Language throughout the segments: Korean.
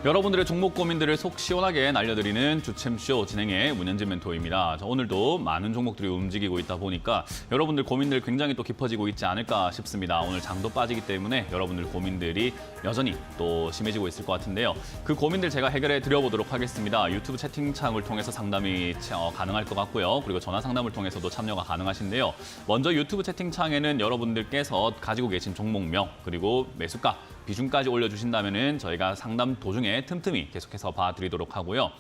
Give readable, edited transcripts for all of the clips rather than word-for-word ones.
여러분들의 종목 고민들을 속 시원하게 날려드리는 주챔쇼 진행의 문현진 멘토입니다. 오늘도 많은 종목들이 움직이고 있다 보니까 여러분들 고민들 굉장히 또 깊어지고 있지 않을까 싶습니다. 오늘 장도 빠지기 때문에 여러분들 고민들이 여전히 또 심해지고 있을 것 같은데요. 그 고민들 제가 해결해 드려보도록 하겠습니다. 유튜브 채팅창을 통해서 상담이 가능할 것 같고요. 그리고 전화 상담을 통해서도 참여가 가능하신데요. 먼저 유튜브 채팅창에는 여러분들께서 가지고 계신 종목명 그리고 매수가 비중까지 올려주신다면은 저희가 상담 도중에 틈틈이 계속해서 봐드리도록 하고요.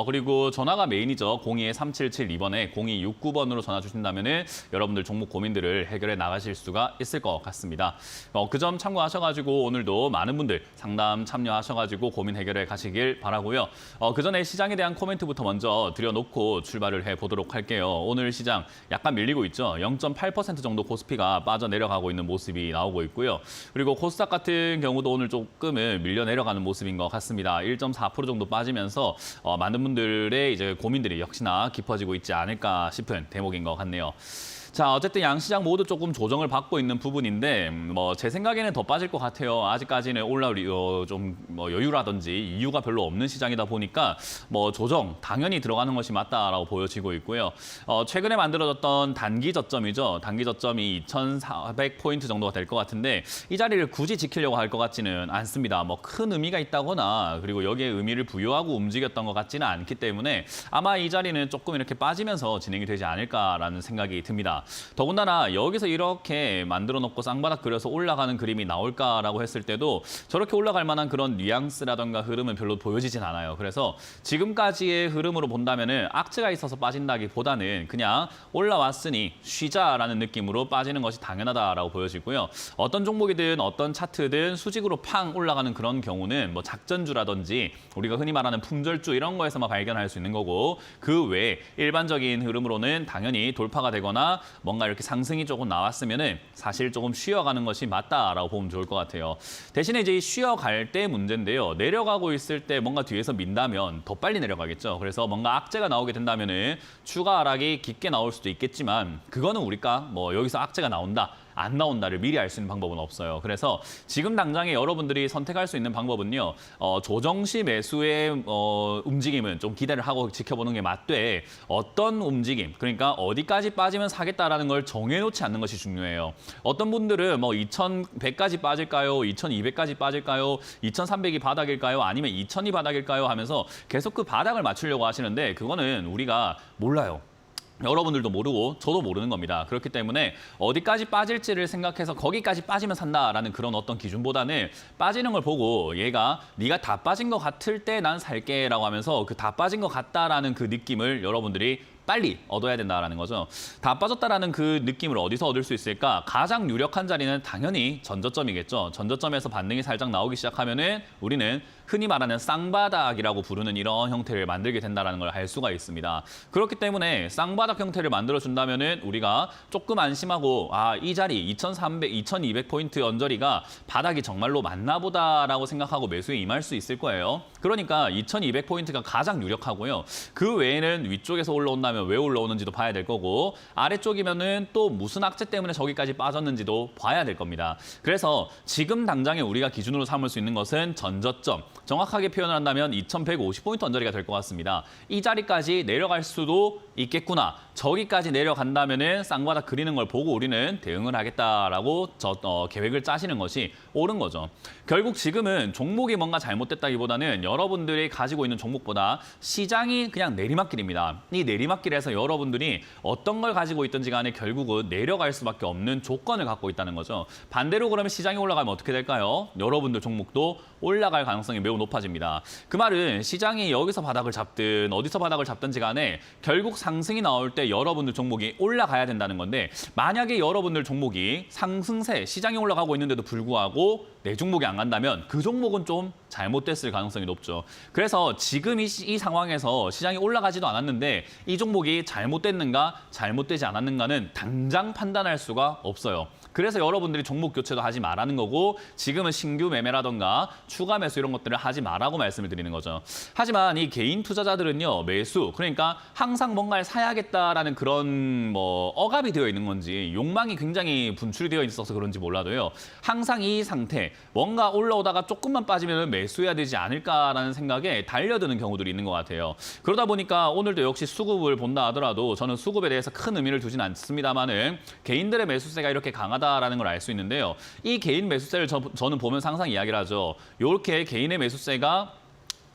그리고 전화가 메인이죠. 02-3772번에 0269번으로 전화 주신다면은 여러분들 종목 고민들을 해결해 나가실 수가 있을 것 같습니다. 그 점 참고하셔가지고 오늘도 많은 분들 상담 참여하셔가지고 고민 해결해 가시길 바라고요. 그 전에 시장에 대한 코멘트부터 먼저 드려놓고 출발을 해보도록 할게요. 오늘 시장 약간 밀리고 있죠. 0.8% 정도 코스피가 빠져내려가고 있는 모습이 나오고 있고요. 그리고 코스닥 같은 경우도 오늘 조금은 밀려 내려가는 모습인 것 같습니다. 1.4% 정도 빠지면서 많은 분들의 이제 고민들이 역시나 깊어지고 있지 않을까 싶은 대목인 것 같네요. 자, 어쨌든 양시장 모두 조금 조정을 받고 있는 부분인데 제 생각에는 더 빠질 것 같아요. 아직까지는 올라올 좀 여유라든지 이유가 별로 없는 시장이다 보니까 조정 당연히 들어가는 것이 맞다라고 보여지고 있고요. 최근에 만들어졌던 단기 저점이죠. 단기 저점이 2,400포인트 정도가 될 것 같은데 이 자리를 굳이 지키려고 할 것 같지는 않습니다. 큰 의미가 있다거나 그리고 여기에 의미를 부여하고 움직였던 것 같지는 않기 때문에 아마 이 자리는 조금 이렇게 빠지면서 진행이 되지 않을까라는 생각이 듭니다. 더군다나 여기서 이렇게 만들어 놓고 쌍바닥 그려서 올라가는 그림이 나올까라고 했을 때도 저렇게 올라갈 만한 그런 뉘앙스라던가 흐름은 별로 보여지진 않아요. 그래서 지금까지의 흐름으로 본다면은 악재가 있어서 빠진다기보다는 그냥 올라왔으니 쉬자라는 느낌으로 빠지는 것이 당연하다라고 보여지고요. 어떤 종목이든 어떤 차트든 수직으로 팡 올라가는 그런 경우는 작전주라든지 우리가 흔히 말하는 품절주 이런 거에서만 발견할 수 있는 거고 그 외에 일반적인 흐름으로는 당연히 돌파가 되거나 뭔가 이렇게 상승이 조금 나왔으면은 사실 조금 쉬어가는 것이 맞다라고 보면 좋을 것 같아요. 대신에 이제 쉬어갈 때 문제인데요. 내려가고 있을 때 뭔가 뒤에서 민다면 더 빨리 내려가겠죠. 그래서 뭔가 악재가 나오게 된다면은 추가 하락이 깊게 나올 수도 있겠지만 그거는 우리가 여기서 악재가 나온다. 안 나온다를 미리 알 수 있는 방법은 없어요. 그래서 지금 당장에 여러분들이 선택할 수 있는 방법은요. 조정시 매수의 움직임은 좀 기대를 하고 지켜보는 게 맞되 어떤 움직임, 그러니까 어디까지 빠지면 사겠다라는 걸 정해놓지 않는 것이 중요해요. 어떤 분들은 2,100까지 빠질까요? 2,200까지 빠질까요? 2,300이 바닥일까요? 아니면 2,000이 바닥일까요? 하면서 계속 그 바닥을 맞추려고 하시는데 그거는 우리가 몰라요. 여러분들도 모르고 저도 모르는 겁니다. 그렇기 때문에 어디까지 빠질지를 생각해서 거기까지 빠지면 산다라는 그런 어떤 기준보다는 빠지는 걸 보고 얘가 네가 다 빠진 것 같을 때 난 살게라고 하면서 그 다 빠진 것 같다라는 그 느낌을 여러분들이 빨리 얻어야 된다는 거죠. 다 빠졌다라는 그 느낌을 어디서 얻을 수 있을까? 가장 유력한 자리는 당연히 전저점이겠죠. 전저점에서 반등이 살짝 나오기 시작하면은 우리는 흔히 말하는 쌍바닥이라고 부르는 이런 형태를 만들게 된다는 걸 알 수가 있습니다. 그렇기 때문에 쌍바닥 형태를 만들어준다면은 우리가 조금 안심하고 이 자리 2,300, 2,200포인트 언저리가 바닥이 정말로 맞나 보다라고 생각하고 매수에 임할 수 있을 거예요. 그러니까 2,200포인트가 가장 유력하고요. 그 외에는 위쪽에서 올라온다면 왜 올라오는지도 봐야 될 거고 아래쪽이면은 또 무슨 악재 때문에 저기까지 빠졌는지도 봐야 될 겁니다. 그래서 지금 당장에 우리가 기준으로 삼을 수 있는 것은 전저점. 정확하게 표현을 한다면 2,150포인트 언저리가 될 것 같습니다. 이 자리까지 내려갈 수도 있겠구나. 저기까지 내려간다면은 쌍바닥 그리는 걸 보고 우리는 대응을 하겠다라고 계획을 짜시는 것이 옳은 거죠. 결국 지금은 종목이 뭔가 잘못됐다기보다는 여러분들이 가지고 있는 종목보다 시장이 그냥 내리막길입니다. 이 내리막길에서 여러분들이 어떤 걸 가지고 있든지 간에 결국은 내려갈 수밖에 없는 조건을 갖고 있다는 거죠. 반대로 그러면 시장이 올라가면 어떻게 될까요? 여러분들 종목도 올라갈 가능성이 매우 높아집니다. 그 말은 시장이 여기서 바닥을 잡든 어디서 바닥을 잡든지 간에 결국 상승이 나올 때 여러분들 종목이 올라가야 된다는 건데 만약에 여러분들 종목이 상승세, 시장이 올라가고 있는데도 불구하고 내 종목이 안 간다면 그 종목은 좀 잘못됐을 가능성이 높죠. 그래서 지금 이 상황에서 시장이 올라가지도 않았는데 이 종목이 잘못됐는가, 잘못되지 않았는가는 당장 판단할 수가 없어요. 그래서 여러분들이 종목 교체도 하지 말라는 거고 지금은 신규 매매라던가 추가 매수 이런 것들을 하지 말라고 말씀을 드리는 거죠. 하지만 이 개인 투자자들은요. 매수, 그러니까 항상 뭔가를 사야겠다라는 그런 뭐 억압이 되어 있는 건지 욕망이 굉장히 분출되어 있어서 그런지 몰라도요. 항상 이 상태, 뭔가 올라오다가 조금만 빠지면 매수해야 되지 않을까라는 생각에 달려드는 경우들이 있는 것 같아요. 그러다 보니까 오늘도 역시 수급을 본다 하더라도 저는 수급에 대해서 큰 의미를 두진 않습니다만은 개인들의 매수세가 이렇게 강하다라는 걸 알 수 있는데요. 이 개인 매수세를 저는 보면서 항상 이야기를 하죠. 이렇게 개인의 매수세가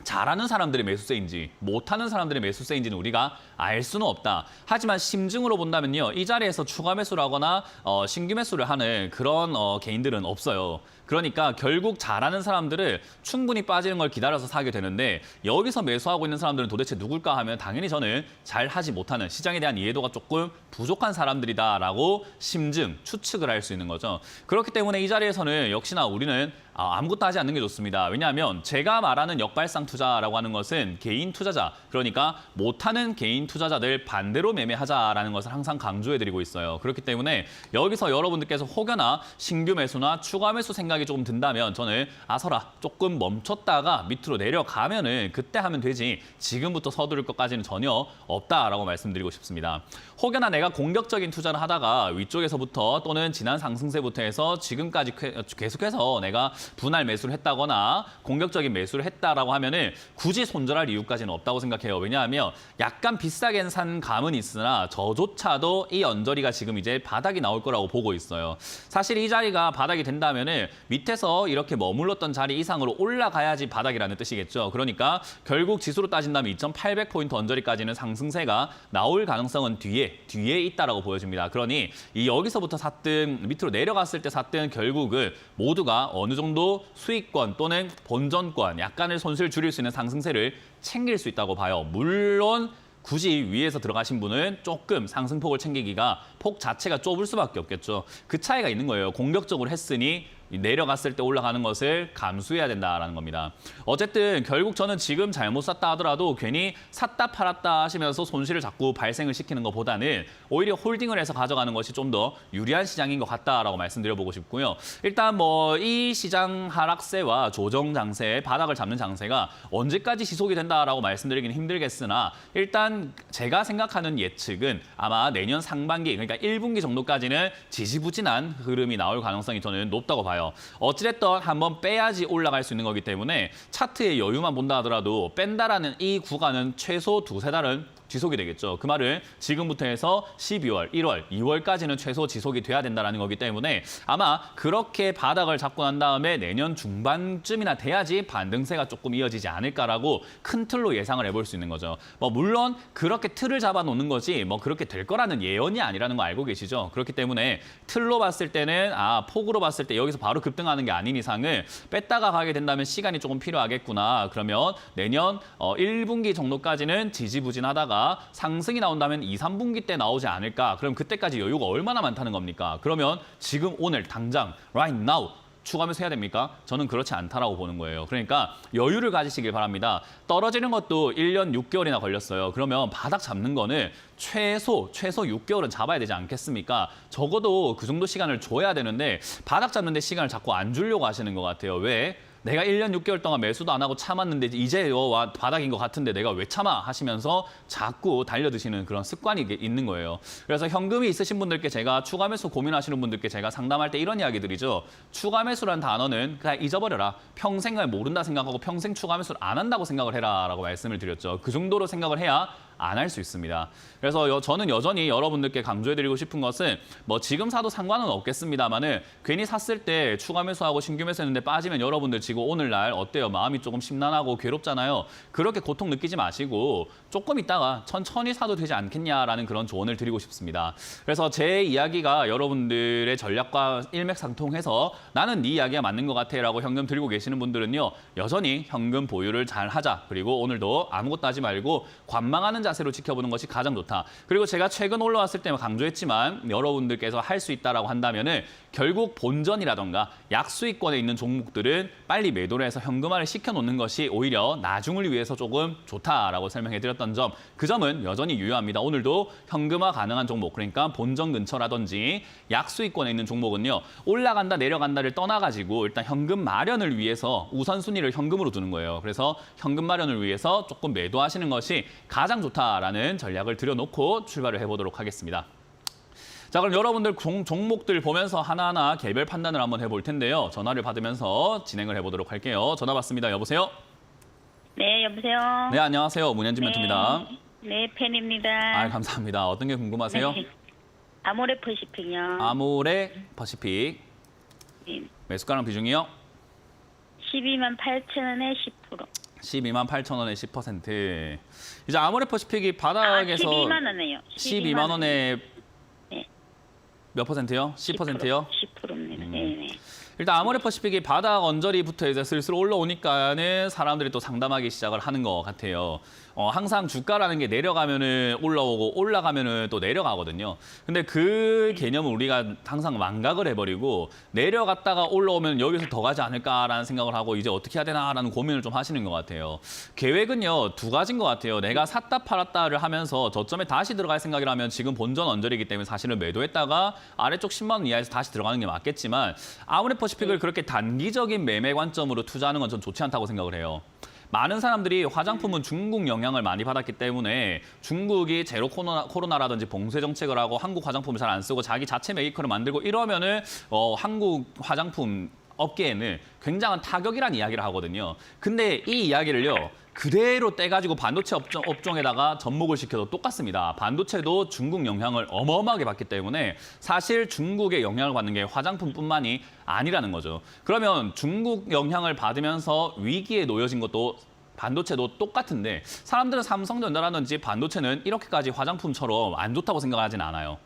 잘하는 사람들의 매수세인지 못하는 사람들의 매수세인지는 우리가 알 수는 없다. 하지만 심증으로 본다면요. 이 자리에서 추가 매수를 하거나 신규 매수를 하는 그런 개인들은 없어요. 그러니까 결국 잘하는 사람들을 충분히 빠지는 걸 기다려서 사게 되는데 여기서 매수하고 있는 사람들은 도대체 누굴까 하면 당연히 저는 잘하지 못하는 시장에 대한 이해도가 조금 부족한 사람들이다라고 심증, 추측을 할 수 있는 거죠. 그렇기 때문에 이 자리에서는 역시나 우리는 아무것도 하지 않는 게 좋습니다. 왜냐하면 제가 말하는 역발상 투자라고 하는 것은 개인 투자자, 그러니까 못하는 개인 투자자들 반대로 매매하자라는 것을 항상 강조해드리고 있어요. 그렇기 때문에 여기서 여러분들께서 혹여나 신규 매수나 추가 매수 생각이 조금 든다면 저는 아서라 조금 멈췄다가 밑으로 내려가면은 그때 하면 되지 지금부터 서두를 것까지는 전혀 없다라고 말씀드리고 싶습니다. 혹여나 내가 공격적인 투자를 하다가 위쪽에서부터 또는 지난 상승세부터 해서 지금까지 계속해서 내가 분할 매수를 했다거나 공격적인 매수를 했다라고 하면은 굳이 손절할 이유까지는 없다고 생각해요. 왜냐하면 약간 비싸게 산 감은 있으나 저조차도 이 언저리가 지금 이제 바닥이 나올 거라고 보고 있어요. 사실 이 자리가 바닥이 된다면은 밑에서 이렇게 머물렀던 자리 이상으로 올라가야지 바닥이라는 뜻이겠죠. 그러니까 결국 지수로 따진다면 2,800포인트 언저리까지는 상승세가 나올 가능성은 뒤에 있다라고 보여집니다. 그러니 이 여기서부터 샀든 밑으로 내려갔을 때 샀든 결국은 모두가 어느 정도 수익권 또는 본전권 약간의 손실 줄일 수 있는 상승세를 챙길 수 있다고 봐요. 물론 굳이 위에서 들어가신 분은 조금 상승폭을 챙기기가 폭 자체가 좁을 수밖에 없겠죠. 그 차이가 있는 거예요. 공격적으로 했으니 내려갔을 때 올라가는 것을 감수해야 된다라는 겁니다. 어쨌든 결국 저는 지금 잘못 샀다 하더라도 괜히 샀다 팔았다 하시면서 손실을 자꾸 발생을 시키는 것보다는 오히려 홀딩을 해서 가져가는 것이 좀 더 유리한 시장인 것 같다라고 말씀드려보고 싶고요. 일단 뭐 이 시장 하락세와 조정 장세, 바닥을 잡는 장세가 언제까지 지속이 된다라고 말씀드리기는 힘들겠으나 일단 제가 생각하는 예측은 아마 내년 상반기, 그러니까 1분기 정도까지는 지지부진한 흐름이 나올 가능성이 저는 높다고 봐요. 어찌됐든 한번 빼야지 올라갈 수 있는 거기 때문에 차트의 여유만 본다 하더라도 뺀다라는 이 구간은 최소 2~3달은 지속이 되겠죠. 그 말은 지금부터 해서 12월, 1월, 2월까지는 최소 지속이 돼야 된다는 거기 때문에 아마 그렇게 바닥을 잡고 난 다음에 내년 중반쯤이나 돼야지 반등세가 조금 이어지지 않을까라고 큰 틀로 예상을 해볼 수 있는 거죠. 뭐 물론 그렇게 틀을 잡아놓는 거지 뭐 그렇게 될 거라는 예언이 아니라는 거 알고 계시죠. 그렇기 때문에 틀로 봤을 때는 폭으로 봤을 때 여기서 바로 급등하는 게 아닌 이상은 뺐다가 가게 된다면 시간이 조금 필요하겠구나. 그러면 내년 1분기 정도까지는 지지부진하다가 상승이 나온다면 2, 3분기 때 나오지 않을까? 그럼 그때까지 여유가 얼마나 많다는 겁니까? 그러면 지금 오늘 당장 right now 추가 매수 해야 됩니까? 저는 그렇지 않다라고 보는 거예요. 그러니까 여유를 가지시길 바랍니다. 떨어지는 것도 1년 6개월이나 걸렸어요. 그러면 바닥 잡는 거는 최소 6개월은 잡아야 되지 않겠습니까? 적어도 그 정도 시간을 줘야 되는데 바닥 잡는 데 시간을 자꾸 안 주려고 하시는 것 같아요. 왜? 내가 1년 6개월 동안 매수도 안 하고 참았는데 이제 바닥인 것 같은데 내가 왜 참아 하시면서 자꾸 달려드시는 그런 습관이 있는 거예요. 그래서 현금이 있으신 분들께 제가 추가 매수 고민하시는 분들께 제가 상담할 때 이런 이야기 드리죠. 추가 매수라는 단어는 그냥 잊어버려라. 평생을 모른다 생각하고 평생 추가 매수를 안 한다고 생각을 해라 라고 말씀을 드렸죠. 그 정도로 생각을 해야 안 할 수 있습니다. 그래서 저는 여전히 여러분들께 강조해드리고 싶은 것은 뭐 지금 사도 상관은 없겠습니다만은 괜히 샀을 때 추가 매수하고 신규 매수했는데 빠지면 여러분들 지금 오늘날 어때요? 마음이 조금 심란하고 괴롭잖아요. 그렇게 고통 느끼지 마시고 조금 있다가 천천히 사도 되지 않겠냐라는 그런 조언을 드리고 싶습니다. 그래서 제 이야기가 여러분들의 전략과 일맥상통해서 나는 네 이야기가 맞는 것 같아라고 현금 들고 계시는 분들은요. 여전히 현금 보유를 잘 하자. 그리고 오늘도 아무것도 하지 말고 관망하는 자세로 지켜보는 것이 가장 좋다. 그리고 제가 최근 올라왔을 때 강조했지만 여러분들께서 할 수 있다라고 한다면은 결국 본전이라던가 약수익권에 있는 종목들은 빨리 매도를 해서 현금화를 시켜놓는 것이 오히려 나중을 위해서 조금 좋다라고 설명해드렸던 점, 그 점은 여전히 유효합니다. 오늘도 현금화 가능한 종목, 그러니까 본전 근처라든지 약수익권에 있는 종목은요, 올라간다 내려간다를 떠나가지고 일단 현금 마련을 위해서 우선순위를 현금으로 두는 거예요. 그래서 현금 마련을 위해서 조금 매도하시는 것이 가장 좋다라는 전략을 들여놓고 출발을 해보도록 하겠습니다. 자, 그럼 여러분들 종목들 보면서 하나하나 개별 판단을 한번 해볼 텐데요. 전화를 받으면서 진행을 해보도록 할게요. 전화 받습니다. 여보세요? 네, 여보세요? 네, 안녕하세요. 문현진 멘토입니다. 네, 팬입니다. 아, 감사합니다. 어떤 게 궁금하세요? 네. 아모레 퍼시픽요. 아모레 퍼시픽. 네. 매수가랑 비중이요? 12만 8천 원에 10%. 12만 8천 원에 10%. 이제 아모레 퍼시픽이 바닥에서 12만 원에요. 12만 원에 네. 몇 %요? 10%요? 10%입니다. 네. 일단 아모레 퍼시픽이 바닥 언저리부터 이제 슬슬 올라오니까는 사람들이 또 상담하기 시작을 하는 것 같아요. 항상 주가라는 게 내려가면은 올라오고 올라가면은 또 내려가거든요. 근데 그 개념을 우리가 항상 망각을 해버리고 내려갔다가 올라오면 여기서 더 가지 않을까라는 생각을 하고 이제 어떻게 해야 되나라는 고민을 좀 하시는 것 같아요. 계획은요, 두 가지인 것 같아요. 내가 샀다 팔았다를 하면서 저점에 다시 들어갈 생각이라면 지금 본전 언저리이기 때문에 사실은 매도했다가 아래쪽 10만 원 이하에서 다시 들어가는 게 맞겠지만 아모레 퍼시픽을 그렇게 단기적인 매매 관점으로 투자하는 건 전 좋지 않다고 생각을 해요. 많은 사람들이 화장품은 중국 영향을 많이 받았기 때문에 중국이 제로 코로나라든지 봉쇄 정책을 하고 한국 화장품을 잘 안 쓰고 자기 자체 메이커를 만들고 이러면은 한국 화장품 업계에는 굉장한 타격이라는 이야기를 하거든요. 근데 이 이야기를요, 그대로 떼가지고 반도체 업종에다가 접목을 시켜도 똑같습니다. 반도체도 중국 영향을 어마어마하게 받기 때문에 사실 중국의 영향을 받는 게 화장품뿐만이 아니라는 거죠. 그러면 중국 영향을 받으면서 위기에 놓여진 것도 반도체도 똑같은데 사람들은 삼성전자라든지 반도체는 이렇게까지 화장품처럼 안 좋다고 생각하진 않아요.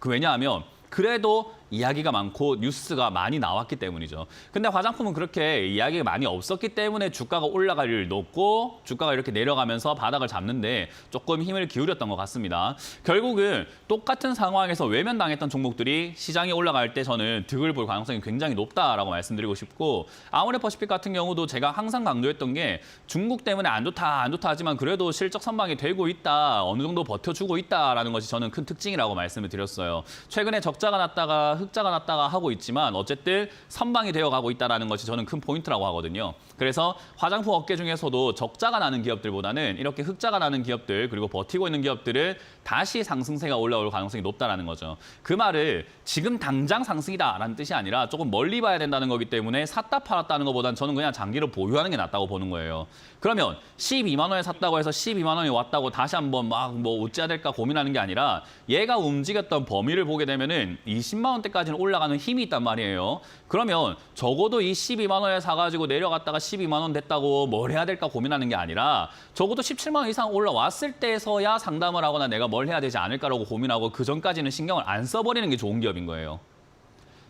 왜냐하면 그래도 이야기가 많고 뉴스가 많이 나왔기 때문이죠. 근데 화장품은 그렇게 이야기가 많이 없었기 때문에 주가가 올라갈 일이 높고 주가가 이렇게 내려가면서 바닥을 잡는데 조금 힘을 기울였던 것 같습니다. 결국은 똑같은 상황에서 외면당했던 종목들이 시장이 올라갈 때 저는 득을 볼 가능성이 굉장히 높다라고 말씀드리고 싶고, 아모레 퍼시픽 같은 경우도 제가 항상 강조했던 게 중국 때문에 안 좋다 하지만 그래도 실적 선방이 되고 있다, 어느 정도 버텨주고 있다라는 것이 저는 큰 특징이라고 말씀을 드렸어요. 최근에 적자가 났다가 흑자가 났다가 하고 있지만 어쨌든 선방이 되어가고 있다는 것이 저는 큰 포인트라고 하거든요. 그래서 화장품 업계 중에서도 적자가 나는 기업들보다는 이렇게 흑자가 나는 기업들, 그리고 버티고 있는 기업들은 다시 상승세가 올라올 가능성이 높다는 거죠. 그 말을 지금 당장 상승이다라는 뜻이 아니라 조금 멀리 봐야 된다는 거기 때문에 샀다 팔았다는 것보다는 저는 그냥 장기로 보유하는 게 낫다고 보는 거예요. 그러면 12만 원에 샀다고 해서 12만 원이 왔다고 다시 한번 막 뭐 어찌해야 될까 고민하는 게 아니라 얘가 움직였던 범위를 보게 되면은 20만 원대까지는 올라가는 힘이 있단 말이에요. 그러면 적어도 이 12만 원에 사가지고 내려갔다가 12만 원 됐다고 뭘 해야 될까 고민하는 게 아니라 적어도 17만 원 이상 올라왔을 때서야 상담을 하거나 내가 뭘 해야 되지 않을까라고 고민하고 그 전까지는 신경을 안 써버리는 게 좋은 기업인 거예요.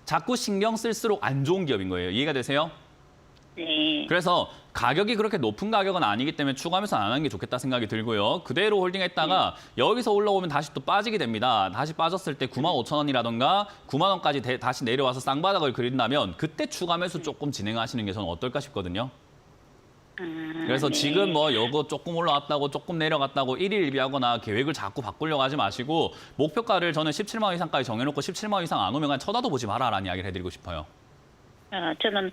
자꾸 신경 쓸수록 안 좋은 기업인 거예요. 이해가 되세요? 네. 그래서 가격이 그렇게 높은 가격은 아니기 때문에 추가하면서 안 하는 게 좋겠다 생각이 들고요. 그대로 홀딩했다가 여기서 올라오면 다시 또 빠지게 됩니다. 다시 빠졌을 때 9만 5천 원이라던가 9만 원까지 다시 내려와서 쌍바닥을 그린다면 그때 추가 매수 조금 진행하시는 게 저는 어떨까 싶거든요. 그래서 네. 지금 뭐 이거 조금 올라왔다고 조금 내려갔다고 일일비하거나 계획을 자꾸 바꾸려고 하지 마시고 목표가를 저는 17만 원 이상까지 정해놓고 17만 원 이상 안 오면 그냥 쳐다도 보지 마라라는 이야기를 해드리고 싶어요. 저는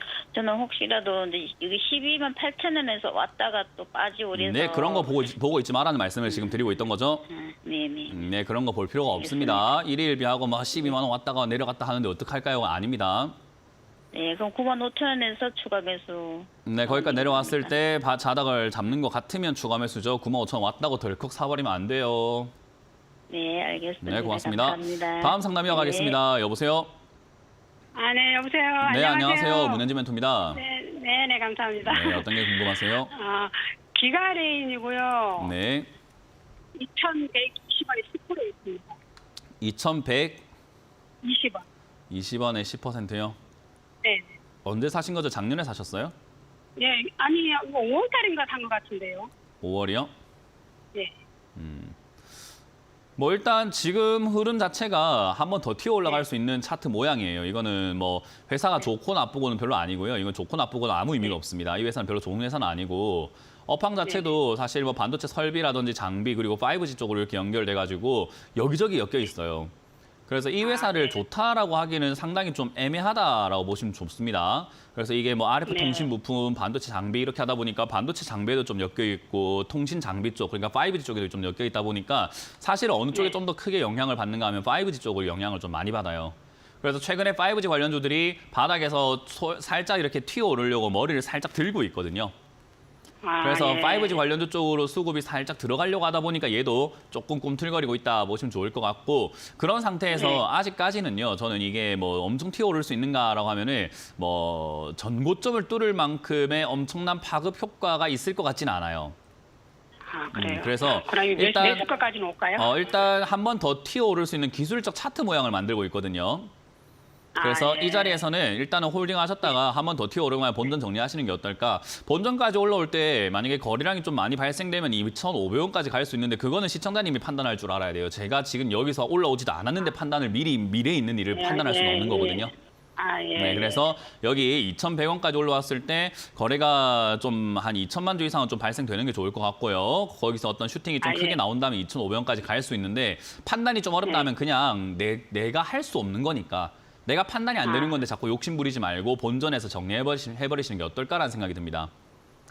혹시라도 이제 여기 12만 8천 원에서 왔다가 또 빠지고 그래서 네, 그런 거 보고 있지 마라는 말씀을 지금 드리고 있던 거죠. 네네. 네, 그런 거 볼 필요가 없습니다. 일일비하고 막 12만 원 왔다가 내려갔다 하는데 어떡할까요? 아닙니다. 네, 그럼 9만 5천 원에서 추가 매수. 네, 거기까지 내려왔을 때 자닥을 잡는 것 같으면 추가 매수죠. 9만 5천 원 왔다고 덜컥 사버리면 안 돼요. 네, 알겠습니다. 네, 고맙습니다. 감사합니다. 다음 상담 이어가겠습니다. 여보세요? 네, 여보세요. 네, 안녕하세요. 안녕하세요. 문현지 멘토입니다. 네, 감사합니다. 네, 어떤 게 궁금하세요? 기가레인이고요. 네, 2,120원에 10% 있습니다. 2,120원에 20원. 10%요? 네. 언제 사신 거죠? 작년에 사셨어요? 네, 아니, 5월달인가 산 것 같은데요. 5월이요? 네. 뭐 일단 지금 흐름 자체가 한 번 더 튀어 올라갈 수 있는 차트 모양이에요. 이거는 뭐 회사가 좋고 나쁘고는 별로 아니고요. 이건 좋고 나쁘고는 아무 의미가 없습니다. 이 회사는 별로 좋은 회사는 아니고 업황 자체도 사실 뭐 반도체 설비라든지 장비 그리고 5G 쪽으로 이렇게 연결돼 가지고 여기저기 엮여 있어요. 그래서 이 회사를 좋다라고 하기는 상당히 좀 애매하다라고 보시면 좋습니다. 그래서 이게 뭐 RF 통신 부품, 반도체 장비 이렇게 하다 보니까 반도체 장비에도 좀 엮여 있고 통신 장비 쪽, 그러니까 5G 쪽에도 좀 엮여 있다 보니까 사실 어느 쪽에 좀 더 크게 영향을 받는가 하면 5G 쪽으로 영향을 좀 많이 받아요. 그래서 최근에 5G 관련주들이 바닥에서 살짝 이렇게 튀어 오르려고 머리를 살짝 들고 있거든요. 그래서 5G 관련주 쪽으로 수급이 살짝 들어가려고 하다 보니까 얘도 조금 꿈틀거리고 있다 보시면 좋을 것 같고 그런 상태에서 아직까지는요. 저는 이게 뭐 엄청 튀어오를 수 있는가라고 하면은 뭐 전고점을 뚫을 만큼의 엄청난 파급 효과가 있을 것 같지는 않아요. 그래요. 그래서 그럼 일단 몇 주까지는 올까요? 일단 한 번 더 튀어오를 수 있는 기술적 차트 모양을 만들고 있거든요. 그래서 이 자리에서는 일단은 홀딩 하셨다가 한 번 더 튀어오르면 본전 정리하시는 게 어떨까. 본전까지 올라올 때 만약에 거래량이 좀 많이 발생되면 2,500원까지 갈 수 있는데 그거는 시청자님이 판단할 줄 알아야 돼요. 제가 지금 여기서 올라오지도 않았는데 판단을 미래에 있는 일을 판단할 수는 없는 거거든요. 네, 그래서 여기 2,100원까지 올라왔을 때 거래가 좀 한 2천만 주 이상은 좀 발생되는 게 좋을 것 같고요. 거기서 어떤 슈팅이 좀 크게 나온다면 2,500원까지 갈 수 있는데 판단이 좀 어렵다면 그냥 내가 할 수 없는 거니까 내가 판단이 안 되는 건데 자꾸 욕심 부리지 말고 본전에서 정리해버리시는 게 어떨까라는 생각이 듭니다.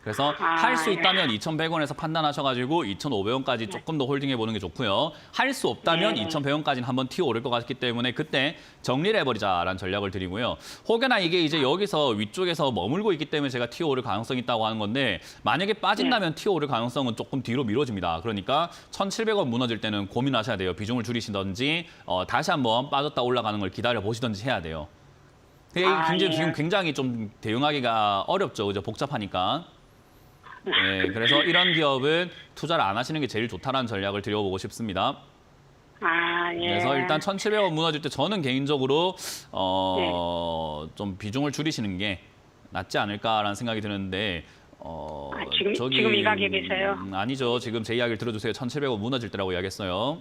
그래서 할 수 있다면 2,100원에서 판단하셔가지고 2,500원까지 조금 더 홀딩해보는 게 좋고요. 할 수 없다면 2,100원까지는 한번 튀어오를 것 같기 때문에 그때 정리를 해버리자라는 전략을 드리고요. 혹여나 이게 이제 여기서 위쪽에서 머물고 있기 때문에 제가 튀어오를 가능성이 있다고 하는 건데 만약에 빠진다면 튀어오를 가능성은 조금 뒤로 미뤄집니다. 그러니까 1,700원 무너질 때는 고민하셔야 돼요. 비중을 줄이시든지 다시 한번 빠졌다 올라가는 걸 기다려보시든지 해야 돼요. 지금 굉장히 좀 대응하기가 어렵죠. 그죠? 복잡하니까. 네, 그래서 이런 기업은 투자를 안 하시는 게 제일 좋다라는 전략을 드려보고 싶습니다. 그래서 일단 1,700원 무너질 때 저는 개인적으로 좀 비중을 줄이시는 게 낫지 않을까라는 생각이 드는데 지금 이 가격에서요? 아니죠. 지금 제 이야기를 들어주세요. 1,700원 무너질 때라고 이야기했어요.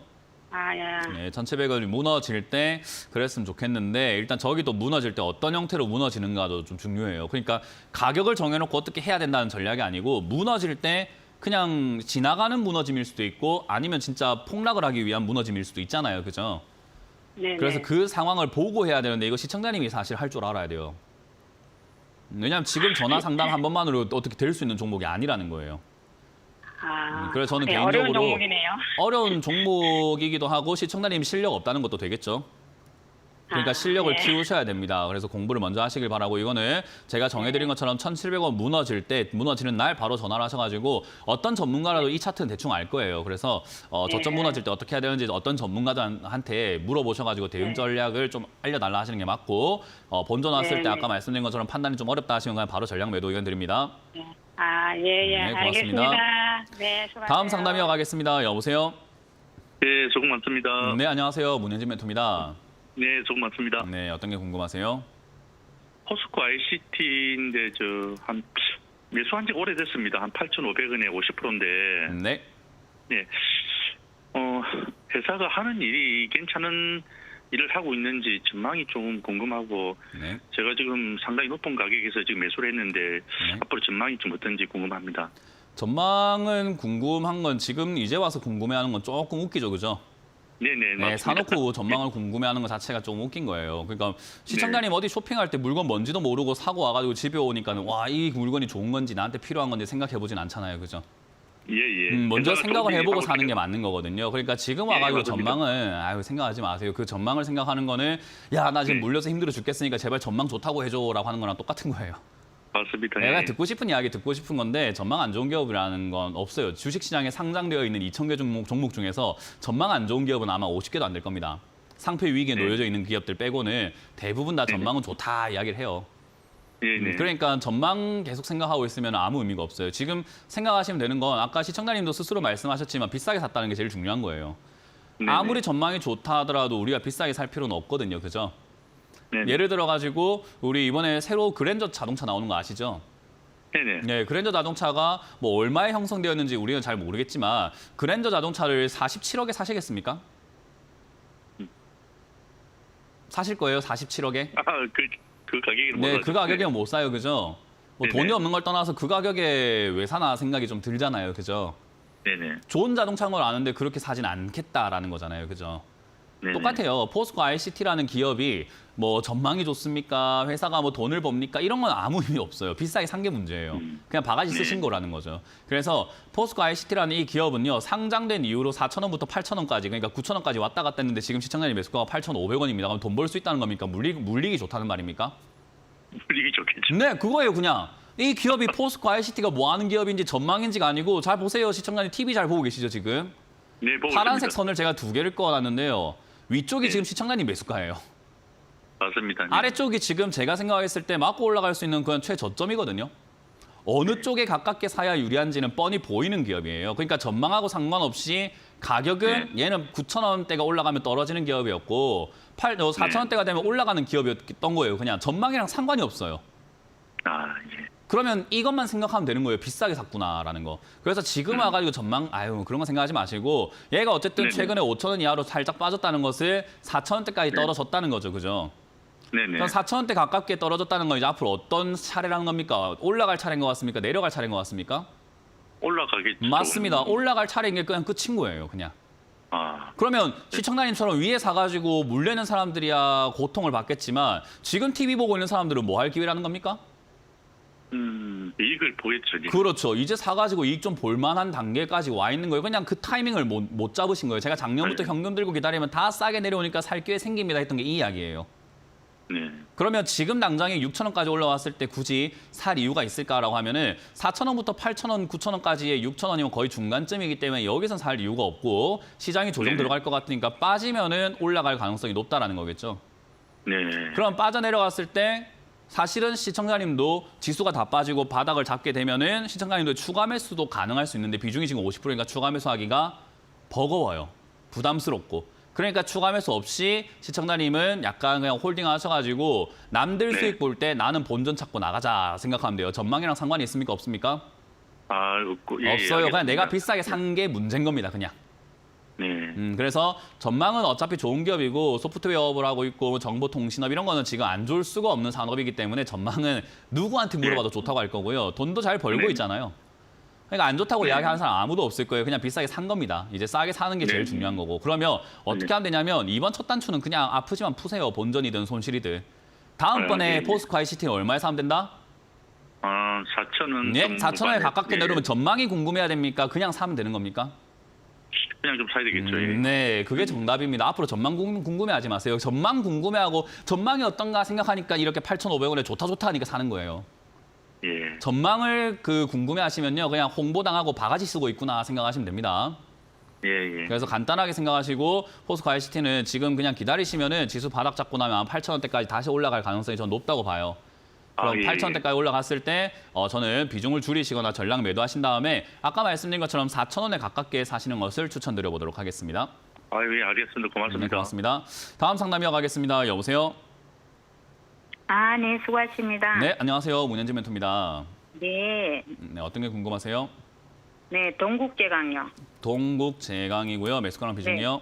네, 1,700원이 무너질 때 그랬으면 좋겠는데 일단 저기도 무너질 때 어떤 형태로 무너지는가도 좀 중요해요. 그러니까 가격을 정해놓고 어떻게 해야 된다는 전략이 아니고 무너질 때 그냥 지나가는 무너짐일 수도 있고 아니면 진짜 폭락을 하기 위한 무너짐일 수도 있잖아요. 그죠? 그래서 그 상황을 보고 해야 되는데 이거 시청자님이 사실 할 줄 알아야 돼요. 왜냐하면 지금 전화 상담 한 번만으로 어떻게 될 수 있는 종목이 아니라는 거예요. 그래서 저는 개인적으로 어려운 종목이네요. 어려운 종목이기도 하고 시청자님 실력 없다는 것도 되겠죠. 그러니까 실력을 키우셔야 됩니다. 그래서 공부를 먼저 하시길 바라고 이거는 제가 정해드린 것처럼 1,700원 무너지는 날 바로 전화를 하셔가지고 어떤 전문가라도 이 차트는 대충 알 거예요. 그래서 저점 무너질 때 어떻게 해야 되는지 어떤 전문가한테 물어보셔가지고 대응 전략을 좀 알려달라 하시는 게 맞고 본전 왔을 때 아까 말씀드린 것처럼 판단이 좀 어렵다 하시면 그냥 바로 전략 매도 의견 드립니다. 네, 고맙습니다. 알겠습니다. 네, 수고하세요. 다음 상담 이어가겠습니다. 여보세요? 네, 조금 많습니다. 네, 안녕하세요. 문현진 멘토입니다. 네, 조금 많습니다. 네, 어떤 게 궁금하세요? 포스코 ICT인데 한 매수한 지 오래됐습니다. 한 8,500원에 50%인데. 네. 네. 회사가 하는 일이 괜찮은 일을 하고 있는지 전망이 좀 궁금하고 네. 제가 지금 상당히 높은 가격에서 지금 매수를 했는데 앞으로 전망이 좀 어떤지 궁금합니다. 전망은 궁금한 건 지금 이제 와서 궁금해하는 건 조금 웃기죠, 그죠? 네네. 네, 맞습니다. 사놓고 전망을 궁금해하는 것 자체가 좀 웃긴 거예요. 그러니까 시청자님 어디 쇼핑할 때 물건 뭔지도 모르고 사고 와가지고 집에 오니까는 와, 이 물건이 좋은 건지 나한테 필요한 건지 생각해보진 않잖아요, 그죠? 예. 먼저 생각을 해보고 사는 게 게 맞는 거거든요. 그러니까 지금 와가지고 맞습니다. 전망은 생각하지 마세요. 그 전망을 생각하는 거는 야, 나 지금 물려서 힘들어 죽겠으니까 제발 전망 좋다고 해줘라고 하는 거랑 똑같은 거예요. 맞습니다. 내가 예. 듣고 싶은 이야기 듣고 싶은 건데 전망 안 좋은 기업이라는 건 없어요. 주식시장에 상장되어 있는 2,000개 종목 중에서 전망 안 좋은 기업은 아마 50개도 안 될 겁니다. 상패 위기에 놓여져 있는 기업들 빼고는 대부분 다 전망은 좋다 이야기를 해요. 네. 그러니까 전망 계속 생각하고 있으면 아무 의미가 없어요. 지금 생각하시면 되는 건 아까 시청자님도 스스로 말씀하셨지만 비싸게 샀다는 게 제일 중요한 거예요. 네네. 아무리 전망이 좋다 하더라도 우리가 비싸게 살 필요는 없거든요. 그죠? 네네. 예를 들어 가지고 우리 이번에 새로 그랜저 자동차 나오는 거 아시죠? 네네. 네, 그랜저 자동차가 뭐 얼마에 형성되었는지 우리는 잘 모르겠지만 그랜저 자동차를 47억에 사시겠습니까? 사실 거예요, 47억에? 그 가격에는 네, 못 그 사죠. 가격에는 못 사요, 그죠? 뭐 네네. 돈이 없는 걸 떠나서 그 가격에 왜 사나 생각이 좀 들잖아요, 그죠? 네네. 좋은 자동차인 걸 아는데 그렇게 사진 않겠다라는 거잖아요, 그죠? 네네. 똑같아요. 포스코 ICT라는 기업이 뭐 전망이 좋습니까? 회사가 뭐 돈을 법니까? 이런 건 아무 의미 없어요. 비싸게 산 게 문제예요. 그냥 바가지 쓰신 네. 거라는 거죠. 그래서 포스코 ICT라는 이 기업은요. 상장된 이후로 4,000원부터 8,000원까지 그러니까 9,000원까지 왔다 갔다 했는데 지금 시청자님 매수가가 8,500원입니다. 그럼 돈 벌 수 있다는 겁니까? 물리기 좋다는 말입니까? 물리기 좋겠죠. 네, 그거예요, 그냥. 이 기업이 포스코 ICT가 뭐 하는 기업인지 전망인지가 아니고 잘 보세요. 시청자님 TV 잘 보고 계시죠, 지금? 네, 보고 파란색 있습니다. 선을 제가 2개를 꺼놨는데요. 위쪽이 네. 지금 시청자님 매수가예요. 맞습니다. 네. 아래쪽이 지금 제가 생각했을 때 맞고 올라갈 수 있는 그런 최저점이거든요. 어느 쪽에 가깝게 사야 유리한지는 뻔히 보이는 기업이에요. 그러니까 전망하고 상관없이 가격은 얘는 9,000원대가 올라가면 떨어지는 기업이었고 4,000원대가 되면 올라가는 기업이었던 거예요. 그냥 전망이랑 상관이 없어요. 예. 그러면 이것만 생각하면 되는 거예요. 비싸게 샀구나라는 거. 그래서 지금 와가지고 전망, 그런 거 생각하지 마시고 얘가 어쨌든 네네. 최근에 5,000원 이하로 살짝 빠졌다는 것을 4,000원대까지 떨어졌다는 거죠. 그죠? 네네. 그럼 4,000원대 가깝게 떨어졌다는 건 이제 앞으로 어떤 차례라는 겁니까? 올라갈 차례인 것 같습니까? 내려갈 차례인 것 같습니까? 올라가겠죠. 맞습니다. 올라갈 차례인 게 그냥 끝인 거예요. 그냥. 그러면 시청자님처럼 위에 사가지고 물려는 사람들이야 고통을 받겠지만 지금 TV 보고 있는 사람들은 뭐 할 기회라는 겁니까? 이익을 보겠죠. 이제. 그렇죠. 이제 사가지고 이익 좀 볼만한 단계까지 와 있는 거예요. 그냥 그 타이밍을 못 잡으신 거예요. 제가 작년부터 네. 현금 들고 기다리면 다 싸게 내려오니까 살 기회 생깁니다 했던 게 이 이야기예요. 네. 그러면 지금 당장에 6,000원까지 올라왔을 때 굳이 살 이유가 있을까라고 하면은 4,000원부터 8,000원, 9,000원까지의 6,000원이면 거의 중간쯤이기 때문에 여기선 살 이유가 없고 시장이 조정 네. 들어갈 것 같으니까 빠지면은 올라갈 가능성이 높다라는 거겠죠. 네. 그럼 빠져 내려갔을 때 사실은 시청자님도 지수가 다 빠지고 바닥을 잡게 되면은 시청자님도 추가 매수도 가능할 수 있는데 비중이 지금 50%니까 추가 매수하기가 버거워요. 부담스럽고. 그러니까 추가 매수 없이 시청자님은 약간 그냥 홀딩 하셔가지고 남들 네. 수익 볼 때 나는 본전 찾고 나가자 생각하면 돼요. 전망이랑 상관이 있습니까? 없습니까? 없고. 예, 없어요. 그냥 내가 알겠습니다. 비싸게 산 게 문제인 겁니다. 그냥. 네. 그래서 전망은 어차피 좋은 기업이고 소프트웨어업을 하고 있고 정보통신업 이런 거는 지금 안 좋을 수가 없는 산업이기 때문에 전망은 누구한테 물어봐도 좋다고 할 거고요. 돈도 잘 벌고 네. 있잖아요. 그러니까 안 좋다고 네. 이야기하는 사람 아무도 없을 거예요. 그냥 비싸게 산 겁니다. 이제 싸게 사는 게 제일 네. 중요한 거고. 그러면 어떻게 네. 하면 되냐면 이번 첫 단추는 그냥 아프지만 푸세요. 본전이든 손실이든. 다음번에 네. 포스코 ICT는 얼마에 사면 된다? 4,000원. 네, 4,000원에 가깝게 네. 내려오면 전망이 궁금해야 됩니까? 그냥 사면 되는 겁니까? 그냥 좀 사야 되겠죠. 예. 네, 그게 정답입니다. 앞으로 전망 궁금해하지 마세요. 전망 궁금해하고 전망이 어떤가 생각하니까 이렇게 8,500원에 좋다 하니까 사는 거예요. 예. 전망을 궁금해하시면요, 그냥 홍보당하고 바가지 쓰고 있구나 생각하시면 됩니다. 예. 그래서 간단하게 생각하시고 포스코 ICT는 지금 그냥 기다리시면은 지수 바닥 잡고 나면 8,000원대까지 다시 올라갈 가능성이 전 높다고 봐요. 그럼 예. 8,000원대까지 올라갔을 때 저는 비중을 줄이시거나 전량 매도하신 다음에 아까 말씀드린 것처럼 4,000원에 가깝게 사시는 것을 추천드려 보도록 하겠습니다. 예, 알겠습니다. 고맙습니다. 네, 고맙습니다. 다음 상담 이어가겠습니다. 여보세요? 네, 수고하십니다. 네, 안녕하세요. 문현진 멘토입니다. 네, 네, 어떤 게 궁금하세요? 네, 동국제강요. 동국제강이고요. 매수가랑 비중이요?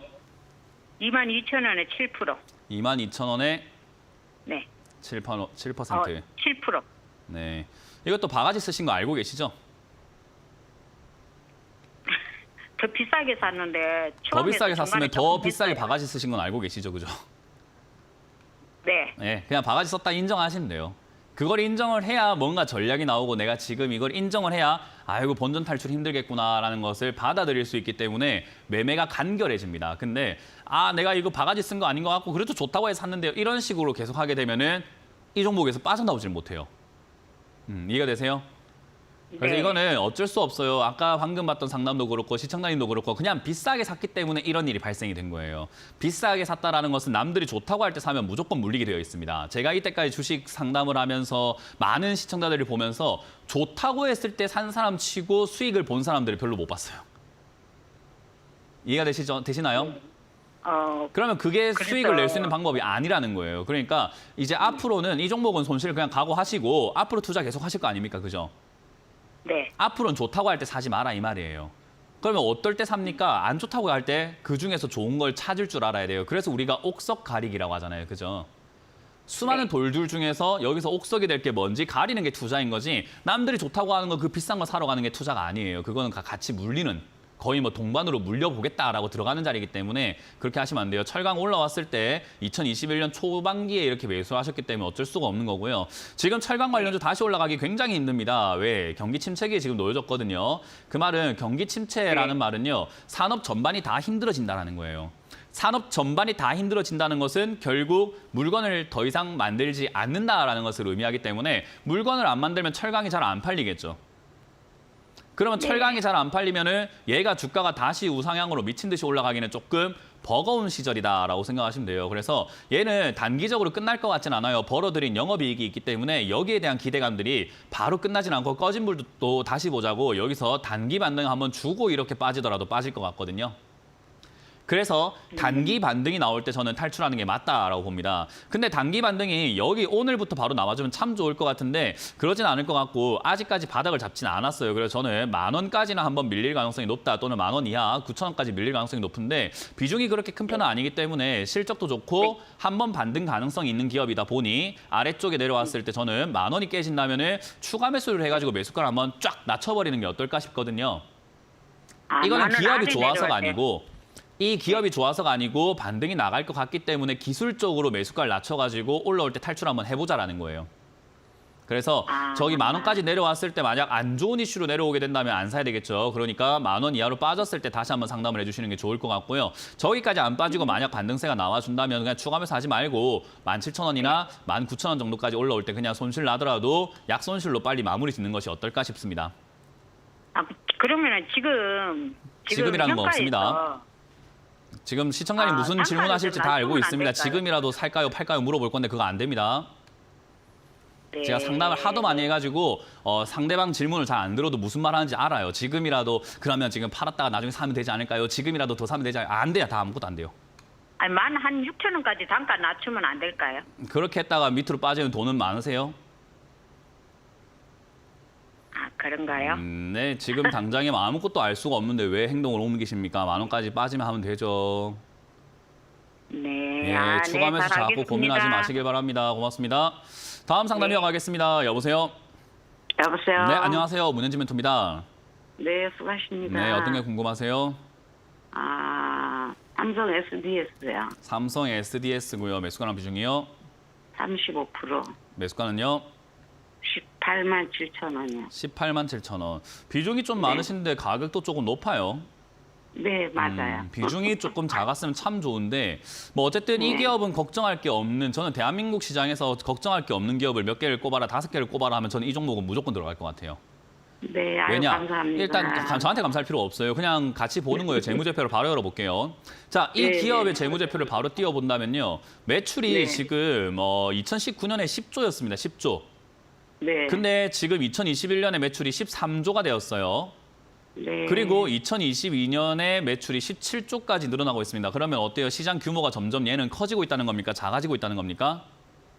22,000원에 7%. 22,000원에 네, 7%. 7%. 네. 이것도 바가지 쓰신 거 알고 계시죠? 더 비싸게 샀는데 더 비싸게 중간에 샀으면 더 조금 비싸게 했어요. 바가지 쓰신 건 알고 계시죠? 그죠? 네, 네, 그냥 바가지 썼다 인정하시면 돼요. 그걸 인정을 해야 뭔가 전략이 나오고 내가 지금 이걸 인정을 해야 아이고 본전 탈출 힘들겠구나라는 것을 받아들일 수 있기 때문에 매매가 간결해집니다. 근데 내가 이거 바가지 쓴 거 아닌 것 같고 그래도 좋다고 해서 샀는데요. 이런 식으로 계속 하게 되면은 이 종목에서 빠져나오질 못해요. 이해가 되세요? 그래서 네. 이거는 어쩔 수 없어요. 아까 방금 봤던 상담도 그렇고 시청자님도 그렇고 그냥 비싸게 샀기 때문에 이런 일이 발생이 된 거예요. 비싸게 샀다라는 것은 남들이 좋다고 할 때 사면 무조건 물리게 되어 있습니다. 제가 이때까지 주식 상담을 하면서 많은 시청자들을 보면서 좋다고 했을 때 산 사람 치고 수익을 본 사람들을 별로 못 봤어요. 이해가 되시나요? 그러면 그게 그래서- 수익을 낼 수 있는 방법이 아니라는 거예요. 그러니까 이제 앞으로는 이 종목은 손실 그냥 각오하시고 앞으로 투자 계속 하실 거 아닙니까? 그죠? 네. 앞으로는 좋다고 할 때 사지 마라 이 말이에요. 그러면 어떨 때 삽니까? 안 좋다고 할 때 그중에서 좋은 걸 찾을 줄 알아야 돼요. 그래서 우리가 옥석 가리기라고 하잖아요. 그죠? 수많은 네. 돌들 중에서 여기서 옥석이 될 게 뭔지 가리는 게 투자인 거지 남들이 좋다고 하는 거 그 비싼 거 사러 가는 게 투자가 아니에요. 그거는 같이 물리는 거의 뭐 동반으로 물려보겠다라고 들어가는 자리이기 때문에 그렇게 하시면 안 돼요. 철강 올라왔을 때 2021년 초반기에 이렇게 매수하셨기 때문에 어쩔 수가 없는 거고요. 지금 철강 관련주 다시 올라가기 굉장히 힘듭니다. 왜? 경기 침체기에 지금 놓여졌거든요. 그 말은 경기 침체라는 네. 말은요. 산업 전반이 다 힘들어진다는 거예요. 산업 전반이 다 힘들어진다는 것은 결국 물건을 더 이상 만들지 않는다라는 것을 의미하기 때문에 물건을 안 만들면 철강이 잘 안 팔리겠죠. 그러면 네. 철강이 잘 안 팔리면은 얘가 주가가 다시 우상향으로 미친 듯이 올라가기는 조금 버거운 시절이다라고 생각하시면 돼요. 그래서 얘는 단기적으로 끝날 것 같진 않아요. 벌어들인 영업이익이 있기 때문에 여기에 대한 기대감들이 바로 끝나진 않고 꺼진 불도 또 다시 보자고 여기서 단기 반등 한번 주고 이렇게 빠지더라도 빠질 것 같거든요. 그래서 단기 반등이 나올 때 저는 탈출하는 게 맞다라고 봅니다. 근데 단기 반등이 여기 오늘부터 바로 나와주면 참 좋을 것 같은데 그러진 않을 것 같고 아직까지 바닥을 잡지는 않았어요. 그래서 저는 10,000원까지는 한번 밀릴 가능성이 높다 또는 10,000원 이하 9,000원까지 밀릴 가능성이 높은데 비중이 그렇게 큰 편은 아니기 때문에 실적도 좋고 한번 반등 가능성이 있는 기업이다 보니 아래쪽에 내려왔을 때 저는 10,000원이 깨진다면은 추가 매수를 해가지고 매수가를 한번 쫙 낮춰버리는 게 어떨까 싶거든요. 이거는 기업이 좋아서가 아니고 이 기업이 좋아서가 아니고 반등이 나갈 것 같기 때문에 기술적으로 매수가를 낮춰가지고 올라올 때 탈출 한번 해보자라는 거예요. 그래서 저기 10,000원까지 내려왔을 때 만약 안 좋은 이슈로 내려오게 된다면 안 사야 되겠죠. 그러니까 10,000원 이하로 빠졌을 때 다시 한번 상담을 해주시는 게 좋을 것 같고요. 저기까지 안 빠지고 만약 반등세가 나와준다면 그냥 추가 매수 하지 말고 17,000원이나 19,000원 정도까지 올라올 때 그냥 손실 나더라도 약손실로 빨리 마무리 짓는 것이 어떨까 싶습니다. 그러면은 지금이라는 거 없습니다. 지금 시청자님 무슨 질문하실지 다 알고 있습니다. 지금이라도 살까요, 팔까요 물어볼 건데 그거 안 됩니다. 네. 제가 상담을 하도 많이 해가지고 상대방 질문을 잘 안 들어도 무슨 말 하는지 알아요. 지금이라도 그러면 지금 팔았다가 나중에 사면 되지 않을까요? 지금이라도 더 사면 되지 않을까요? 안 돼요. 다 아무것도 안 돼요. 아니, 16,000원까지 단가 낮추면 안 될까요? 그렇게 했다가 밑으로 빠지는 돈은 많으세요? 그런가요? 네, 지금 당장에 아무것도 알 수가 없는데 왜 행동을 옮기십니까? 10,000원까지 빠지면 하면 되죠. 네. 예, 추가 매수 잘 자꾸 알겠습니다. 고민하지 마시길 바랍니다. 고맙습니다. 다음 상담 이어가겠습니다. 여보세요? 여보세요? 네, 안녕하세요. 문현지 멘토입니다. 네, 수고하십니다. 네, 어떤 게 궁금하세요? 삼성 SDS요. 삼성 SDS고요. 매수가랑 비중이요? 35%. 매수가는요? 187,000원이요. 187,000원. 비중이 좀 많으신데 가격도 조금 높아요. 네, 맞아요. 비중이 조금 작았으면 참 좋은데 뭐 어쨌든 이 기업은 걱정할 게 없는 저는 대한민국 시장에서 걱정할 게 없는 기업을 몇 개를 꼽아라 5개를 꼽아라 하면 저는 이 종목은 무조건 들어갈 것 같아요. 네, 아유, 왜냐? 감사합니다. 일단 저한테 감사할 필요 없어요. 그냥 같이 보는 거예요. 재무제표를 바로 열어볼게요. 자, 이 네, 기업의 네. 재무제표를 바로 띄워본다면요. 매출이 네. 지금 2019년에 10조였습니다. 10조. 네. 근데 지금 2021년에 매출이 13조가 되었어요. 네. 그리고 2022년에 매출이 17조까지 늘어나고 있습니다. 그러면 어때요? 시장 규모가 점점 얘는 커지고 있다는 겁니까? 작아지고 있다는 겁니까?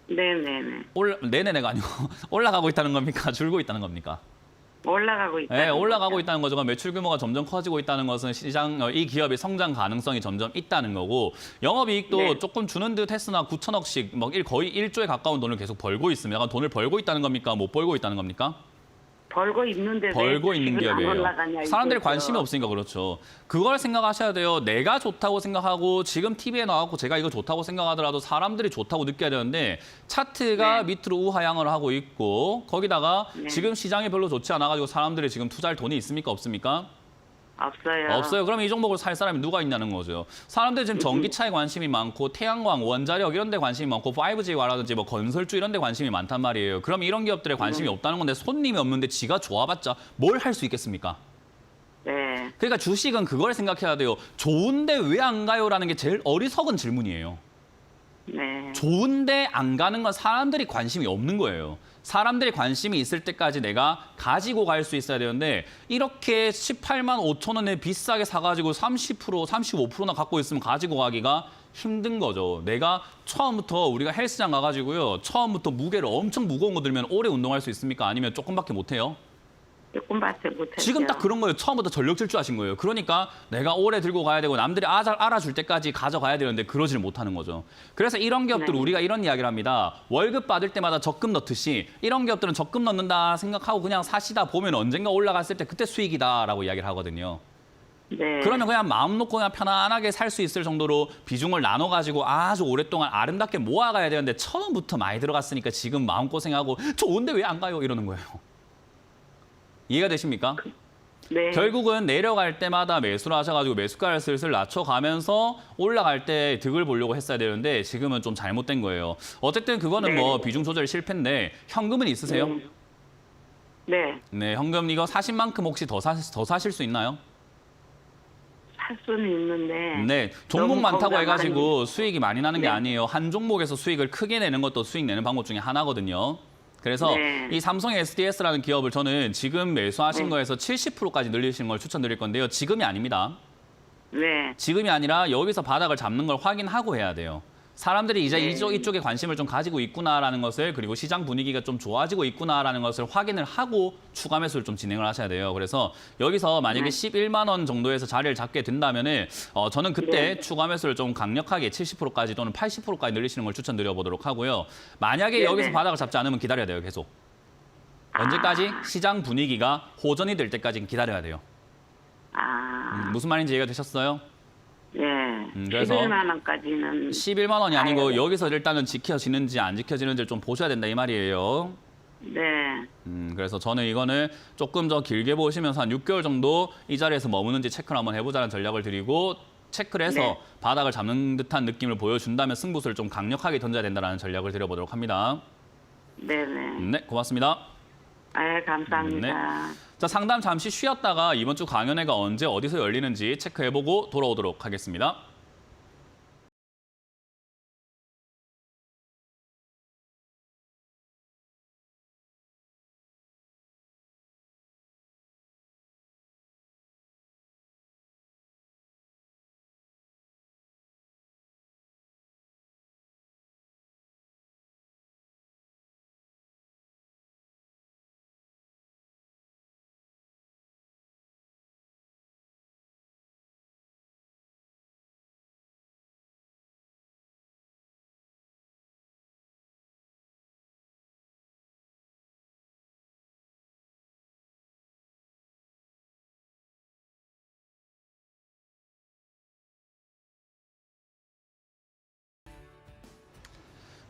네네네. 네네네가 아니고 올라가고 있다는 겁니까? 줄고 있다는 겁니까? 올라가고 있다. 네, 올라가고 있다는 거죠. 매출 규모가 점점 커지고 있다는 것은 이 기업의 성장 가능성이 점점 있다는 거고 영업이익도 네. 조금 주는 듯 했으나 9천억씩 거의 1조에 가까운 돈을 계속 벌고 있습니다. 돈을 벌고 있다는 겁니까? 못 벌고 있다는 겁니까? 벌고 있는데 벌고 있는 기업이에요. 올라가냐, 사람들이 이거죠. 관심이 없으니까 그렇죠. 그걸 생각하셔야 돼요. 내가 좋다고 생각하고 지금 TV에 나왔고 제가 이거 좋다고 생각하더라도 사람들이 좋다고 느껴야 되는데 차트가 네. 밑으로 우하향을 하고 있고 거기다가 네. 지금 시장이 별로 좋지 않아가지고 사람들이 지금 투자할 돈이 있습니까? 없습니까? 없어요. 없어요. 그럼 이 종목을 살 사람이 누가 있냐는 거죠. 사람들이 지금 전기차에 관심이 많고 태양광, 원자력 이런 데 관심이 많고 5G라든지 뭐 건설주 이런 데 관심이 많단 말이에요. 그럼 이런 기업들에 관심이 없다는 건데 손님이 없는데 지가 좋아봤자 뭘 할 수 있겠습니까? 네. 그러니까 주식은 그걸 생각해야 돼요. 좋은데 왜 안 가요라는 게 제일 어리석은 질문이에요. 네. 좋은데 안 가는 건 사람들이 관심이 없는 거예요. 사람들이 관심이 있을 때까지 내가 가지고 갈 수 있어야 되는데 이렇게 18만 5천 원에 비싸게 사가지고 30%, 35%나 갖고 있으면 가지고 가기가 힘든 거죠. 내가 처음부터 우리가 헬스장 가가지고요. 처음부터 무게를 엄청 무거운 거 들면 오래 운동할 수 있습니까? 아니면 조금밖에 못 해요? 조금밖에 못했죠. 지금 딱 그런 거예요. 처음부터 전력 질주하신 거예요. 그러니까 내가 오래 들고 가야 되고 남들이 알아줄 때까지 가져가야 되는데 그러지를 못하는 거죠. 그래서 이런 기업들은 네. 우리가 이런 이야기를 합니다. 월급 받을 때마다 적금 넣듯이 이런 기업들은 적금 넣는다 생각하고 그냥 사시다 보면 언젠가 올라갔을 때 그때 수익이다라고 이야기를 하거든요. 네. 그러면 그냥 마음 놓고 그냥 편안하게 살 수 있을 정도로 비중을 나눠가지고 아주 오랫동안 아름답게 모아가야 되는데 처음부터 많이 들어갔으니까 지금 마음고생하고 좋은데 왜 안 가요? 이러는 거예요. 이해가 되십니까? 네. 결국은 내려갈 때마다 매수를 하셔가지고 매수가를 슬슬 낮춰가면서 올라갈 때 득을 보려고 했어야 되는데 지금은 좀 잘못된 거예요. 어쨌든 그거는 네. 뭐 비중 조절 실패인데 현금은 있으세요? 네. 네, 현금 이거 사신 만큼 혹시 더 사실 수 있나요? 살 수는 있는데. 네, 종목 너무 많다고 거기다 해가지고 많이- 수익이 많이 나는 게 네. 아니에요. 한 종목에서 수익을 크게 내는 것도 수익 내는 방법 중에 하나거든요. 그래서 네. 이 삼성 SDS라는 기업을 저는 지금 매수하신 네. 거에서 70%까지 늘리시는 걸 추천드릴 건데요. 지금이 아닙니다. 네. 지금이 아니라 여기서 바닥을 잡는 걸 확인하고 해야 돼요. 사람들이 이제 네. 이쪽에 관심을 좀 가지고 있구나라는 것을 그리고 시장 분위기가 좀 좋아지고 있구나라는 것을 확인을 하고 추가 매수를 좀 진행을 하셔야 돼요. 그래서 여기서 만약에 네. 11만 원 정도에서 자리를 잡게 된다면은 저는 그때 네. 추가 매수를 좀 강력하게 70%까지 또는 80%까지 늘리시는 걸 추천드려 보도록 하고요. 만약에 네, 여기서 네. 바닥을 잡지 않으면 기다려야 돼요. 계속. 언제까지? 시장 분위기가 호전이 될 때까지 기다려야 돼요. 무슨 말인지 이해가 되셨어요? 네. 그래서 11만 원까지는 11만 원이 아니고 네. 여기서 일단은 지켜지는지 안 지켜지는지를 좀 보셔야 된다 이 말이에요. 네. 그래서 저는 이거는 조금 더 길게 보시면서 한 6개월 정도 이 자리에서 머무는지 체크를 한번 해보자는 전략을 드리고 체크를 해서 네. 바닥을 잡는 듯한 느낌을 보여준다면 승부수를 좀 강력하게 던져야 된다는 전략을 드려보도록 합니다. 네네. 네, 고맙습니다. 아, 감사합니다. 네. 자, 상담 잠시 쉬었다가 이번 주 강연회가 언제 어디서 열리는지 체크해보고 돌아오도록 하겠습니다.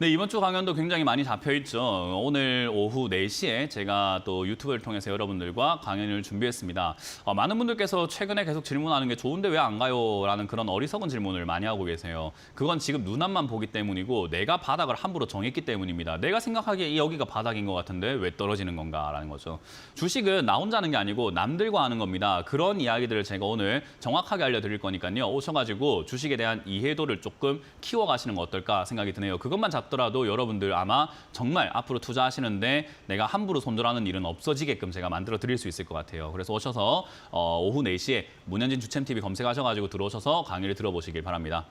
네, 이번 주 강연도 굉장히 많이 잡혀 있죠. 오늘 오후 4시에 제가 또 유튜브를 통해서 여러분들과 강연을 준비했습니다. 많은 분들께서 최근에 계속 질문하는 게 좋은데 왜 안 가요? 라는 그런 어리석은 질문을 많이 하고 계세요. 그건 지금 눈앞만 보기 때문이고 내가 바닥을 함부로 정했기 때문입니다. 내가 생각하기에 여기가 바닥인 것 같은데 왜 떨어지는 건가라는 거죠. 주식은 나 혼자 하는 게 아니고 남들과 하는 겁니다. 그런 이야기들을 제가 오늘 정확하게 알려드릴 거니까요. 오셔가지고 주식에 대한 이해도를 조금 키워가시는 거 어떨까 생각이 드네요. 그것만 더라도 여러분들 아마 정말 앞으로 투자하시는데 내가 함부로 손절하는 일은 없어지게끔 제가 만들어 드릴 수 있을 것 같아요. 그래서 오셔서 오후 4시에 문현진 주챔TV 검색하셔가지고 들어오셔서 강의를 들어보시길 바랍니다.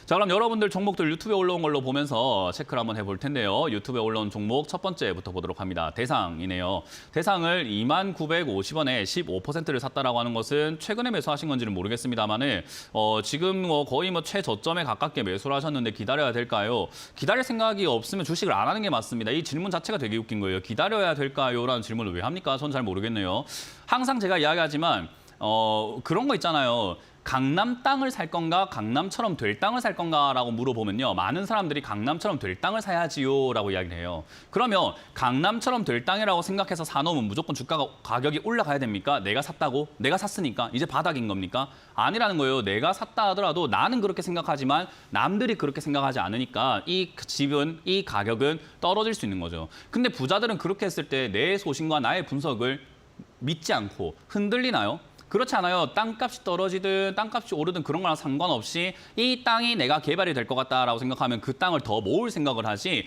자, 그럼 여러분들 종목들 유튜브에 올라온 걸로 보면서 체크를 한번 해볼 텐데요. 유튜브에 올라온 종목 첫 번째부터 보도록 합니다. 대상이네요. 대상을 2950원에 15%를 샀다라고 하는 것은 최근에 매수하신 건지는 모르겠습니다만은 지금 거의 최저점에 가깝게 매수를 하셨는데 기다려야 될까요? 기다릴 생각이 없으면 주식을 안 하는 게 맞습니다. 이 질문 자체가 되게 웃긴 거예요. 기다려야 될까요? 라는 질문을 왜 합니까? 전 잘 모르겠네요. 항상 제가 이야기하지만 그런 거 있잖아요. 강남 땅을 살 건가 강남처럼 될 땅을 살 건가라고 물어보면요. 많은 사람들이 강남처럼 될 땅을 사야지요 라고 이야기를 해요. 그러면 강남처럼 될 땅이라고 생각해서 사놓으면 무조건 주가가 가격이 올라가야 됩니까? 내가 샀다고? 내가 샀으니까 이제 바닥인 겁니까? 아니라는 거예요. 내가 샀다 하더라도 나는 그렇게 생각하지만 남들이 그렇게 생각하지 않으니까 이 집은 이 가격은 떨어질 수 있는 거죠. 근데 부자들은 그렇게 했을 때 내 소신과 나의 분석을 믿지 않고 흔들리나요? 그렇지 않아요. 땅값이 떨어지든 땅값이 오르든 그런 거랑 상관없이 이 땅이 내가 개발이 될 것 같다라고 생각하면 그 땅을 더 모을 생각을 하지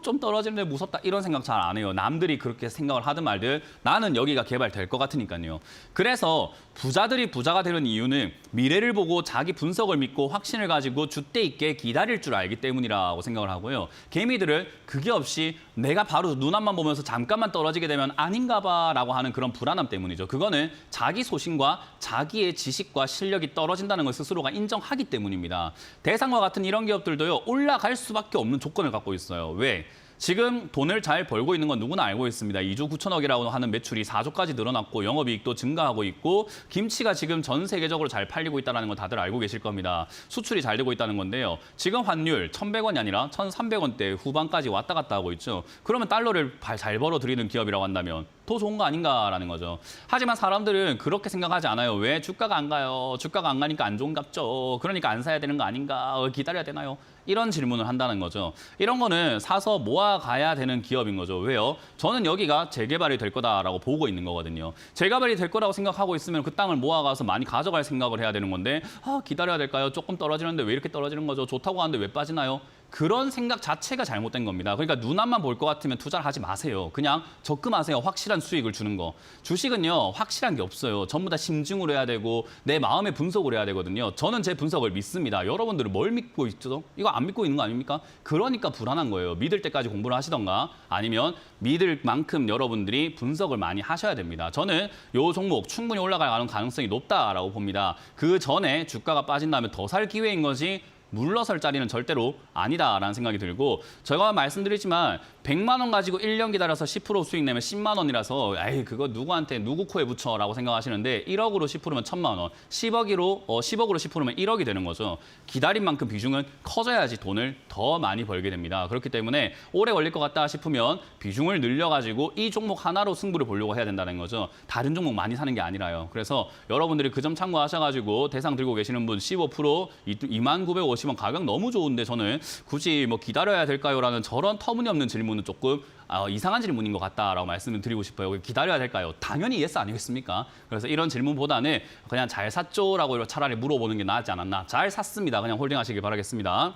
좀 떨어지는데 무섭다 이런 생각 잘 안 해요. 남들이 그렇게 생각을 하든 말든 나는 여기가 개발될 것 같으니까요. 그래서 부자들이 부자가 되는 이유는 미래를 보고 자기 분석을 믿고 확신을 가지고 줏대 있게 기다릴 줄 알기 때문이라고 생각을 하고요. 개미들은 그게 없이 내가 바로 눈앞만 보면서 잠깐만 떨어지게 되면 아닌가 봐라고 하는 그런 불안함 때문이죠. 그거는 자기 소신과 자기의 지식과 실력이 떨어진다는 걸 스스로가 인정하기 때문입니다. 대상과 같은 이런 기업들도요. 올라갈 수밖에 없는 조건을 갖고 있어요. 왜? 지금 돈을 잘 벌고 있는 건 누구나 알고 있습니다. 2조 9천억이라고 하는 매출이 4조까지 늘어났고 영업이익도 증가하고 있고 김치가 지금 전 세계적으로 잘 팔리고 있다는 건 다들 알고 계실 겁니다. 수출이 잘 되고 있다는 건데요. 지금 환율 1,100원이 아니라 1,300원대 후반까지 왔다 갔다 하고 있죠. 그러면 달러를 잘 벌어들이는 기업이라고 한다면 더 좋은 거 아닌가라는 거죠. 하지만 사람들은 그렇게 생각하지 않아요. 왜? 주가가 안 가요. 주가가 안 가니까 안 좋은갑죠. 그러니까 안 사야 되는 거 아닌가? 기다려야 되나요? 이런 질문을 한다는 거죠. 이런 거는 사서 모아가야 되는 기업인 거죠. 왜요? 저는 여기가 재개발이 될 거다라고 보고 있는 거거든요. 재개발이 될 거라고 생각하고 있으면 그 땅을 모아가서 많이 가져갈 생각을 해야 되는 건데 기다려야 될까요? 조금 떨어지는데 왜 이렇게 떨어지는 거죠? 좋다고 하는데 왜 빠지나요? 그런 생각 자체가 잘못된 겁니다. 그러니까 눈앞만 볼 것 같으면 투자를 하지 마세요. 그냥 적금하세요. 확실한 수익을 주는 거. 주식은요. 확실한 게 없어요. 전부 다 심증으로 해야 되고 내 마음의 분석을 해야 되거든요. 저는 제 분석을 믿습니다. 여러분들은 뭘 믿고 있죠? 이거 안 믿고 있는 거 아닙니까? 그러니까 불안한 거예요. 믿을 때까지 공부를 하시던가 아니면 믿을 만큼 여러분들이 분석을 많이 하셔야 됩니다. 저는 이 종목 충분히 올라갈 가능성이 높다라고 봅니다. 그 전에 주가가 빠진다면 더 살 기회인 거지 물러설 자리는 절대로 아니다라는 생각이 들고 제가 말씀드리지만 100만 원 가지고 1년 기다려서 10% 수익 내면 10만 원이라서 에이 그거 누구한테 누구 코에 붙여라고 생각하시는데 1억으로 10%면 1,000만 원, 10억으로 10%면 1억이 되는 거죠. 기다린 만큼 비중은 커져야지 돈을 더 많이 벌게 됩니다. 그렇기 때문에 오래 걸릴 것 같다 싶으면 비중을 늘려가지고 이 종목 하나로 승부를 보려고 해야 된다는 거죠. 다른 종목 많이 사는 게 아니라요. 그래서 여러분들이 그 점 참고하셔가지고 대상 들고 계시는 분 15% 2950원 가격 너무 좋은데 저는 굳이 뭐 기다려야 될까요?라는 저런 터무니없는 질문은 조금 이상한 질문인 것 같다라고 말씀을 드리고 싶어요. 기다려야 될까요? 당연히 예스 아니겠습니까? 그래서 이런 질문보다는 그냥 잘 샀죠라고 차라리 물어보는 게 낫지 않았나. 잘 샀습니다. 그냥 홀딩하시길 바라겠습니다.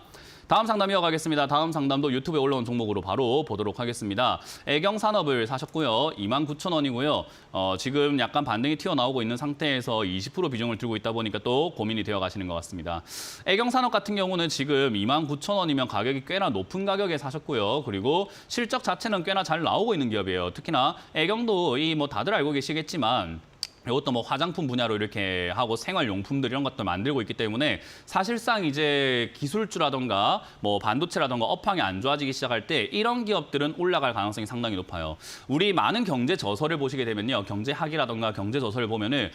다음 상담 이어가겠습니다. 다음 상담도 유튜브에 올라온 종목으로 바로 보도록 하겠습니다. 애경산업을 사셨고요. 29,000원이고요. 지금 약간 반등이 튀어나오고 있는 상태에서 20% 비중을 들고 있다 보니까 또 고민이 되어 가시는 것 같습니다. 애경산업 같은 경우는 지금 29,000원이면 가격이 꽤나 높은 가격에 사셨고요. 그리고 실적 자체는 꽤나 잘 나오고 있는 기업이에요. 특히나 애경도 다들 알고 계시겠지만 이것도 뭐 화장품 분야로 이렇게 하고 생활용품들 이런 것들 만들고 있기 때문에 사실상 이제 기술주라던가 뭐 반도체라던가 업황이 안 좋아지기 시작할 때 이런 기업들은 올라갈 가능성이 상당히 높아요. 우리 많은 경제 저서를 보시게 되면요. 경제학이라던가 경제 저서를 보면은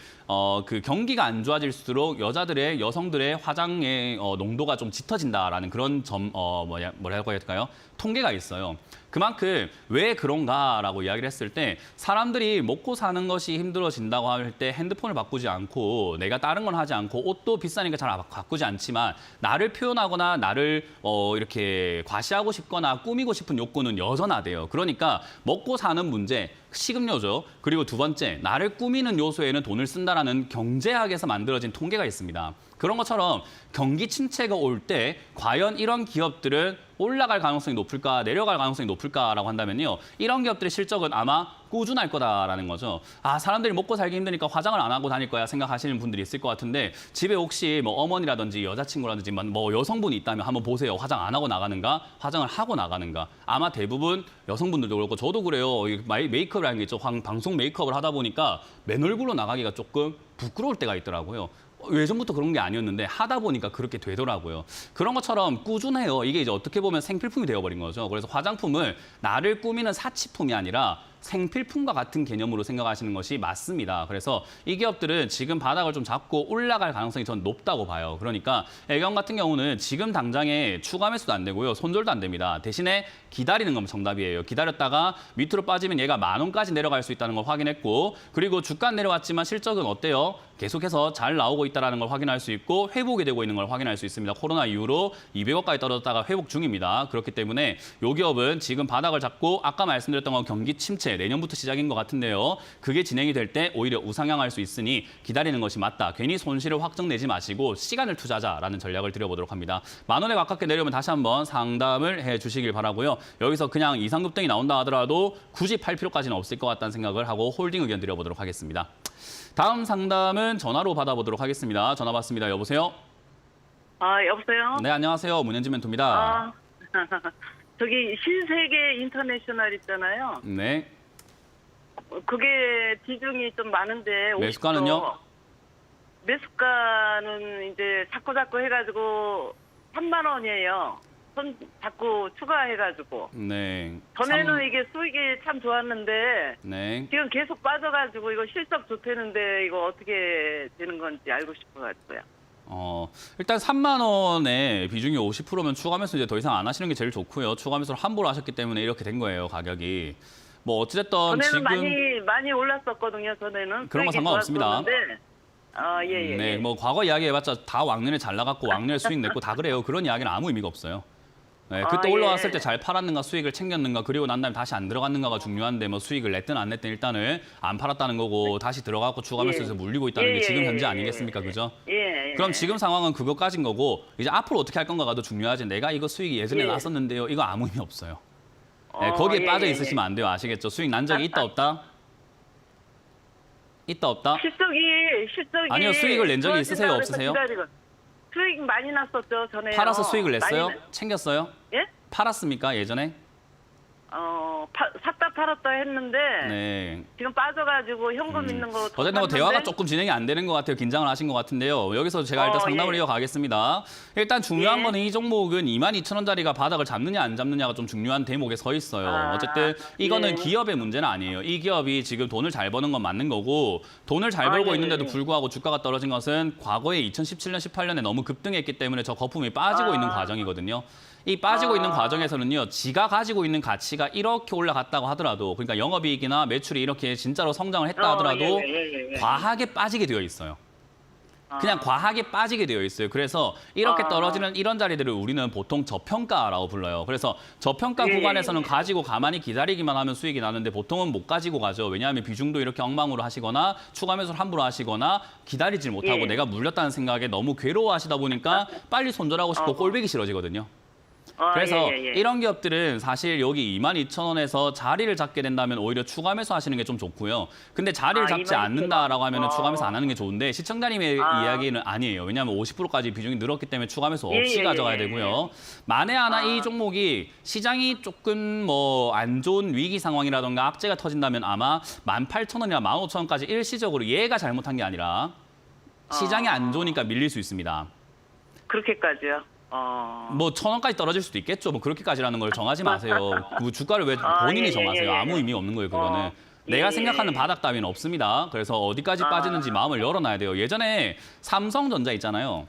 그 경기가 안 좋아질수록 여성들의 화장의 농도가 좀 짙어진다라는 그런 뭐라고 해야 될까요? 통계가 있어요. 그만큼 왜 그런가라고 이야기를 했을 때 사람들이 먹고 사는 것이 힘들어진다고 할 때 핸드폰을 바꾸지 않고 내가 다른 건 하지 않고 옷도 비싸니까 잘 바꾸지 않지만 나를 표현하거나 나를 이렇게 과시하고 싶거나 꾸미고 싶은 욕구는 여전하대요. 그러니까 먹고 사는 문제, 식음료죠. 그리고 두 번째, 나를 꾸미는 요소에는 돈을 쓴다라는 경제학에서 만들어진 통계가 있습니다. 그런 것처럼 경기 침체가 올 때 과연 이런 기업들은 올라갈 가능성이 높을까, 내려갈 가능성이 높을까라고 한다면요. 이런 기업들의 실적은 아마 꾸준할 거다라는 거죠. 사람들이 먹고 살기 힘드니까 화장을 안 하고 다닐 거야 생각하시는 분들이 있을 것 같은데 집에 혹시 뭐 어머니라든지 여자친구라든지 뭐 여성분이 있다면 한번 보세요. 화장 안 하고 나가는가, 화장을 하고 나가는가. 아마 대부분 여성분들도 그렇고 저도 그래요. 메이크업을 하는 게 있죠. 방송 메이크업을 하다 보니까 맨 얼굴로 나가기가 조금 부끄러울 때가 있더라고요. 예전부터 그런 게 아니었는데 하다 보니까 그렇게 되더라고요. 그런 것처럼 꾸준해요. 이게 이제 어떻게 보면 생필품이 되어버린 거죠. 그래서 화장품을 나를 꾸미는 사치품이 아니라 생필품과 같은 개념으로 생각하시는 것이 맞습니다. 그래서 이 기업들은 지금 바닥을 좀 잡고 올라갈 가능성이 전 높다고 봐요. 그러니까 애경 같은 경우는 지금 당장에 추가 매수도 안 되고요. 손절도 안 됩니다. 대신에 기다리는 건 정답이에요. 기다렸다가 밑으로 빠지면 얘가 10,000원까지 내려갈 수 있다는 걸 확인했고 그리고 주가 내려왔지만 실적은 어때요? 계속해서 잘 나오고 있다는 걸 확인할 수 있고 회복이 되고 있는 걸 확인할 수 있습니다. 코로나 이후로 200원까지 떨어졌다가 회복 중입니다. 그렇기 때문에 이 기업은 지금 바닥을 잡고 아까 말씀드렸던 건 경기 침체 전체 내년부터 시작인 것 같은데요. 그게 진행이 될 때 오히려 우상향할 수 있으니 기다리는 것이 맞다. 괜히 손실을 확정 내지 마시고 시간을 투자하자라는 전략을 드려보도록 합니다. 10,000원에 가깝게 내려오면 다시 한번 상담을 해주시길 바라고요. 여기서 그냥 이상급등이 나온다 하더라도 굳이 팔 필요까지는 없을 것 같다는 생각을 하고 홀딩 의견 드려보도록 하겠습니다. 다음 상담은 전화로 받아보도록 하겠습니다. 전화 받습니다. 여보세요? 여보세요? 네, 안녕하세요. 문현진 멘토입니다. 저기 신세계 인터내셔널 있잖아요. 네. 그게 비중이 좀 많은데 매수가는요? 매수가는 이제 자꾸 해가지고 3만 원이에요. 자꾸 추가해가지고. 네. 전에는 이게 수익이 참 좋았는데 네. 지금 계속 빠져가지고 이거 실적 좋다는데 이거 어떻게 되는 건지 알고 싶어가지고요. 일단 3만 원에 비중이 50%면 추가 매수 이제 더 이상 안 하시는 게 제일 좋고요. 추가 매수를 함부로 하셨기 때문에 이렇게 된 거예요, 가격이. 뭐 어찌됐든 전에는 지금 많이 올랐었거든요. 전에는 그런 거 수익이 상관없습니다. 좋았었는데. 예. 네, 뭐 과거 이야기 해봤자 다 왕년에 잘 나갔고 왕년에 수익 냈고 다 그래요. 그런 이야기는 아무 의미가 없어요. 네, 그때 올라왔을 때 잘 팔았는가 수익을 챙겼는가 그리고 난 다음에 다시 안 들어갔는가가 중요한데 뭐 수익을 냈든 안 냈든 일단은 안 팔았다는 거고 다시 들어가고 추가 매수해서 물리고 있다는 게 지금 현재 아니겠습니까? 그죠? 예. 그럼 지금 상황은 그것까진 거고 이제 앞으로 어떻게 할 건가가 더 중요하지. 내가 이거 수익이 예전에 났었는데요. 이거 아무 의미 없어요. 네, 거기에 빠져 있으시면 안 돼요. 아시겠죠? 수익 난 적이 있다 없다? 있다 없다? 실적이 아니요, 수익을 낸 적이 있으세요, 좋아진다 없으세요? 그래서 기다리고. 수익 많이 났었죠, 전에. 팔아서 수익을 냈어요? 챙겼어요? 예? 팔았습니까, 예전에? 샀다 팔았다 했는데 네. 지금 빠져가지고 현금 있는 거 어쨌든 뭐 대화가 조금 진행이 안 되는 것 같아요. 긴장을 하신 것 같은데요. 여기서 제가 일단 상담을 이어가겠습니다. 일단 중요한 거는 이 종목은 22,000원짜리가 바닥을 잡느냐 안 잡느냐가 좀 중요한 대목에 서 있어요. 어쨌든 이거는 기업의 문제는 아니에요. 이 기업이 지금 돈을 잘 버는 건 맞는 거고 돈을 잘 벌고 있는데도 불구하고 주가가 떨어진 것은 과거에 2017년, 18년에 너무 급등했기 때문에 저 거품이 빠지고 있는 과정이거든요. 이 빠지고 있는 과정에서는요, 지가 가지고 있는 가치가 이렇게 올라갔다고 하더라도, 그러니까 영업이익이나 매출이 이렇게 진짜로 성장을 했다 하더라도 과하게 빠지게 되어 있어요. 그냥 과하게 빠지게 되어 있어요. 그래서 이렇게 떨어지는 이런 자리들을 우리는 보통 저평가라고 불러요. 그래서 저평가 구간에서는 가지고 가만히 기다리기만 하면 수익이 나는데 보통은 못 가지고 가죠. 왜냐하면 비중도 이렇게 엉망으로 하시거나 추가 매수를 함부로 하시거나 기다리질 못하고 내가 물렸다는 생각에 너무 괴로워하시다 보니까 빨리 손절하고 싶고 꼴보기 싫어지거든요. 그래서 이런 기업들은 사실 여기 22,000원에서 자리를 잡게 된다면 오히려 추가 매수 하시는 게 좀 좋고요. 근데 자리를 잡지 않는다라고 하면 추가 매수 안 하는 게 좋은데 시청자님의 이야기는 아니에요. 왜냐하면 50%까지 비중이 늘었기 때문에 추가 매수 없이 가져가야 되고요. 만에 하나 이 종목이 시장이 조금 뭐 안 좋은 위기 상황이라던가 악재가 터진다면 아마 18,000원이나 15,000원까지 일시적으로 얘가 잘못한 게 아니라 시장이 안 좋으니까 밀릴 수 있습니다. 그렇게까지요? 뭐 1,000원까지 떨어질 수도 있겠죠. 뭐 그렇게까지라는 걸 정하지 마세요. 그 주가를 왜 본인이 정하세요? 아무 의미 없는 거예요, 그거는. 내가 생각하는 바닥 따위는 없습니다. 그래서 어디까지 빠지는지 마음을 열어놔야 돼요. 예전에 삼성전자 있잖아요.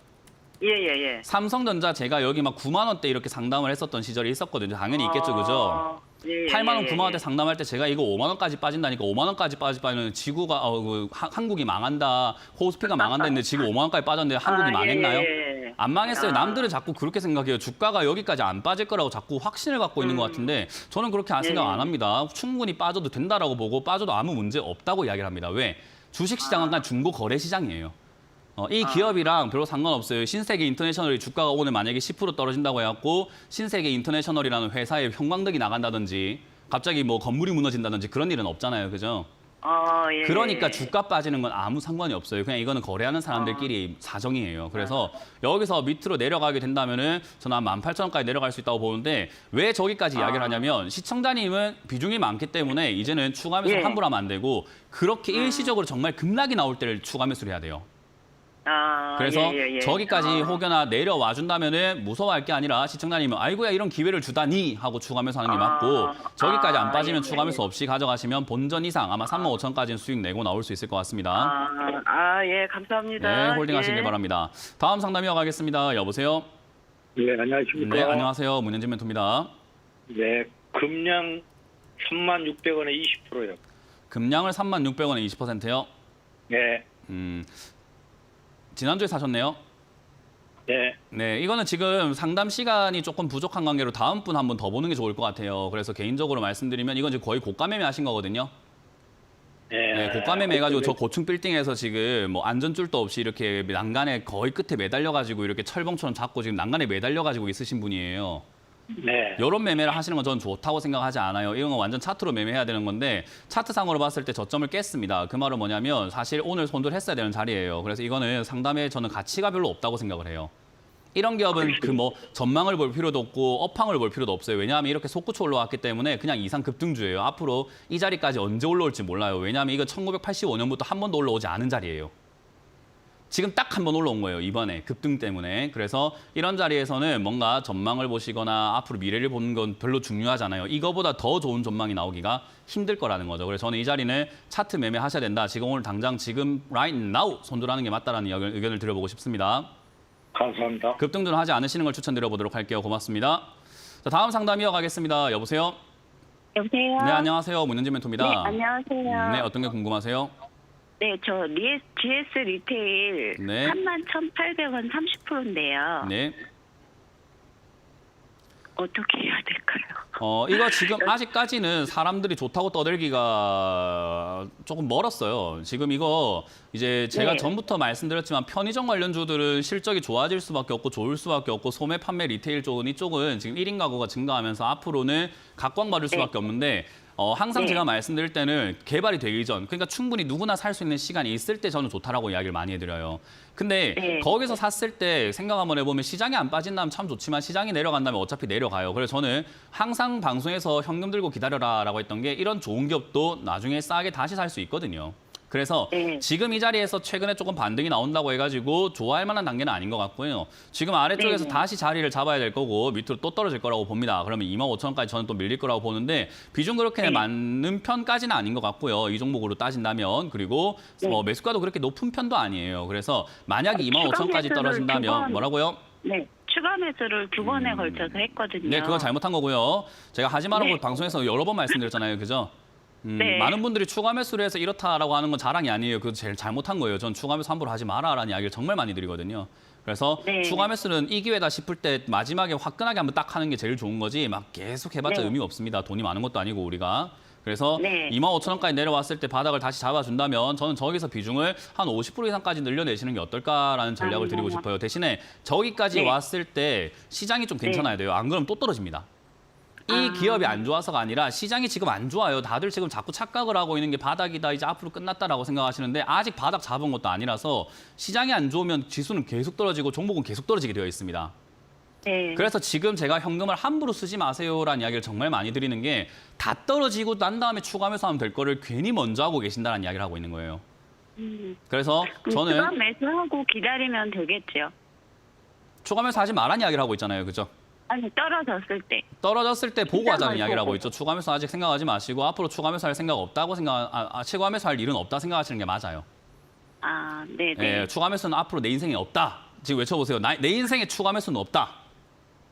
삼성전자 제가 여기 막 9만 원대 이렇게 상담을 했었던 시절이 있었거든요. 당연히 있겠죠, 그죠? 8만 원, 9만 원대 상담할 때 제가 이거 5만 원까지 빠진다니까 5만 원까지 빠지면 지구가 한국이 망한다, 코스피가 망한다 했는데 지금 5만 원까지 빠졌는데 한국이 망했나요? 안 망했어요. 남들은 자꾸 그렇게 생각해요. 주가가 여기까지 안 빠질 거라고 자꾸 확신을 갖고 있는 것 같은데 저는 그렇게 생각 안 합니다. 충분히 빠져도 된다라고 보고 빠져도 아무 문제 없다고 이야기를 합니다. 왜? 주식시장은 그냥 중고 거래 시장이에요. 이 기업이랑 별로 상관없어요. 신세계 인터내셔널이 주가가 오늘 만약에 10% 떨어진다고 해갖고 신세계 인터내셔널이라는 회사에 형광등이 나간다든지 갑자기 뭐 건물이 무너진다든지 그런 일은 없잖아요. 그죠? 그러니까 주가 빠지는 건 아무 상관이 없어요. 그냥 이거는 거래하는 사람들끼리 사정이에요. 그래서 여기서 밑으로 내려가게 된다면은 저는 한 18,000원까지 내려갈 수 있다고 보는데 왜 저기까지 이야기를 하냐면 시청자님은 비중이 많기 때문에 이제는 추가 매수 함부로 하면 안 되고 그렇게 일시적으로 정말 급락이 나올 때를 추가 매수를 해야 돼요. 그래서 저기까지 혹여나 내려와 준다면은 무서워할 게 아니라 시청자님은 아이고야 이런 기회를 주다니 하고 추가매수 하는 게 맞고 저기까지 안 빠지면 추가매수 없이 가져가시면 본전 이상 아마 35,000원까지는 수익 내고 나올 수 있을 것 같습니다. 감사합니다. 네, 홀딩 하시길 바랍니다. 다음 상담 이어가겠습니다. 여보세요? 네, 안녕하십니까. 네, 안녕하세요. 문현진 멘토입니다. 네, 금량 36,000원에 20%요. 금량을 36,000원에 20%요? 네, 지난주에 사셨네요? 네, 이거는 지금 상담 시간이 조금 부족한 관계로 다음 분 한 번 더 보는 게 좋을 것 같아요. 그래서 개인적으로 말씀드리면 이건 지금 거의 고가 매매 하신 거거든요. 네, 고가 매매 해가지고 저 고층 빌딩에서 지금 뭐 안전줄도 없이 이렇게 난간에 거의 끝에 매달려가지고 이렇게 철봉처럼 잡고 지금 난간에 매달려가지고 있으신 분이에요. 네. 이런 매매를 하시는 건 저는 좋다고 생각하지 않아요. 이런 건 완전 차트로 매매해야 되는 건데 차트상으로 봤을 때 저점을 깼습니다. 그 말은 뭐냐면 사실 오늘 손절했어야 되는 자리예요. 그래서 이거는 상담에 저는 가치가 별로 없다고 생각을 해요. 이런 기업은 그 뭐 전망을 볼 필요도 없고 업황을 볼 필요도 없어요. 왜냐하면 이렇게 솟구쳐 올라왔기 때문에 그냥 이상 급등주예요. 앞으로 이 자리까지 언제 올라올지 몰라요. 왜냐하면 이거 1985년부터 한 번도 올라오지 않은 자리예요. 지금 딱 한 번 올라온 거예요. 이번에 급등 때문에. 그래서 이런 자리에서는 뭔가 전망을 보시거나 앞으로 미래를 보는 건 별로 중요하잖아요. 이거보다 더 좋은 전망이 나오기가 힘들 거라는 거죠. 그래서 저는 이 자리는 차트 매매하셔야 된다. 지금 오늘 당장 지금 right now 손절하는 게 맞다라는 의견을 드려보고 싶습니다. 감사합니다. 급등전 하지 않으시는 걸 추천드려보도록 할게요. 고맙습니다. 자, 다음 상담 이어가겠습니다. 여보세요? 여보세요? 네, 안녕하세요. 문현진 멘토입니다. 네, 안녕하세요. 네, 어떤 게 궁금하세요? 네, 저 GS 리테일 네. 31,800원 30%인데요. 네. 어떻게 해야 될까요? 이거 지금 아직까지는 사람들이 좋다고 떠들기가 조금 멀었어요. 지금 이거 이제 제가 네. 전부터 말씀드렸지만 편의점 관련주들은 실적이 좋아질 수밖에 없고 좋을 수밖에 없고 소매 판매 리테일 쪽은 이쪽은 지금 1인 가구가 증가하면서 앞으로는 각광받을 수밖에 없는데 항상 네. 제가 말씀드릴 때는 개발이 되기 전, 그러니까 충분히 누구나 살 수 있는 시간이 있을 때 저는 좋다라고 이야기를 많이 해드려요. 근데 네. 거기서 샀을 때 생각 한번 해보면 시장이 안 빠진다면 참 좋지만 시장이 내려간다면 어차피 내려가요. 그래서 저는 항상 방송에서 현금 들고 기다려라라고 했던 게 이런 좋은 기업도 나중에 싸게 다시 살 수 있거든요. 그래서 네. 지금 이 자리에서 최근에 조금 반등이 나온다고 해가지고 좋아할 만한 단계는 아닌 것 같고요. 지금 아래쪽에서 네. 다시 자리를 잡아야 될 거고 밑으로 또 떨어질 거라고 봅니다. 그러면 25,000원까지 저는 또 밀릴 거라고 보는데 비중 그렇게 네. 많은 편까지는 아닌 것 같고요. 이 종목으로 따진다면. 그리고 네. 매수가도 그렇게 높은 편도 아니에요. 그래서 만약에 25,000원까지 추가 떨어진다면 매수를 뭐라고요? 네, 추가 매수를 2번에 걸쳐서 했거든요. 네, 그건 잘못한 거고요. 제가 하지 말라고 네. 방송에서 여러 번 말씀드렸잖아요. 그죠? 네. 많은 분들이 추가 매수를 해서 이렇다라고 하는 건 자랑이 아니에요. 그거 제일 잘못한 거예요. 전 추가 매수 함부로 하지 마라라는 이야기를 정말 많이 드리거든요. 그래서 네. 추가 매수는 이 기회다 싶을 때 마지막에 화끈하게 한번 딱 하는 게 제일 좋은 거지 막 계속 해봤자 네. 의미가 없습니다. 돈이 많은 것도 아니고 우리가. 그래서 네. 25,000원까지 내려왔을 때 바닥을 다시 잡아준다면 저는 저기서 비중을 한 50% 이상까지 늘려내시는 게 어떨까라는 전략을 드리고 싶어요. 대신에 저기까지 네. 왔을 때 시장이 좀 괜찮아야 돼요. 안 그러면 또 떨어집니다. 이 기업이 안 좋아서가 아니라 시장이 지금 안 좋아요. 다들 지금 자꾸 착각을 하고 있는 게 바닥이다, 이제 앞으로 끝났다라고 생각하시는데 아직 바닥 잡은 것도 아니라서 시장이 안 좋으면 지수는 계속 떨어지고 종목은 계속 떨어지게 되어 있습니다. 네. 그래서 지금 제가 현금을 함부로 쓰지 마세요라는 이야기를 정말 많이 드리는 게 다 떨어지고 난 다음에 추가 매수하면 될 거를 괜히 먼저 하고 계신다는 이야기를 하고 있는 거예요. 그래서 그럼 추가 저는 매수하고 기다리면 되겠죠. 추가 매수하지 말라는 이야기를 하고 있잖아요. 그죠? 아니, 떨어졌을 때. 떨어졌을 때 보고 하자는 시장을 이야기를 하고 보고. 있죠. 추가 매수 아직 생각하지 마시고 앞으로 추가 매수할 생각 없다고 추가 매수할 일은 없다 생각하시는 게 맞아요. 아, 네네. 예, 추가 매수는 앞으로 내 인생에 없다. 지금 외쳐보세요. 내 인생에 추가 매수는 없다.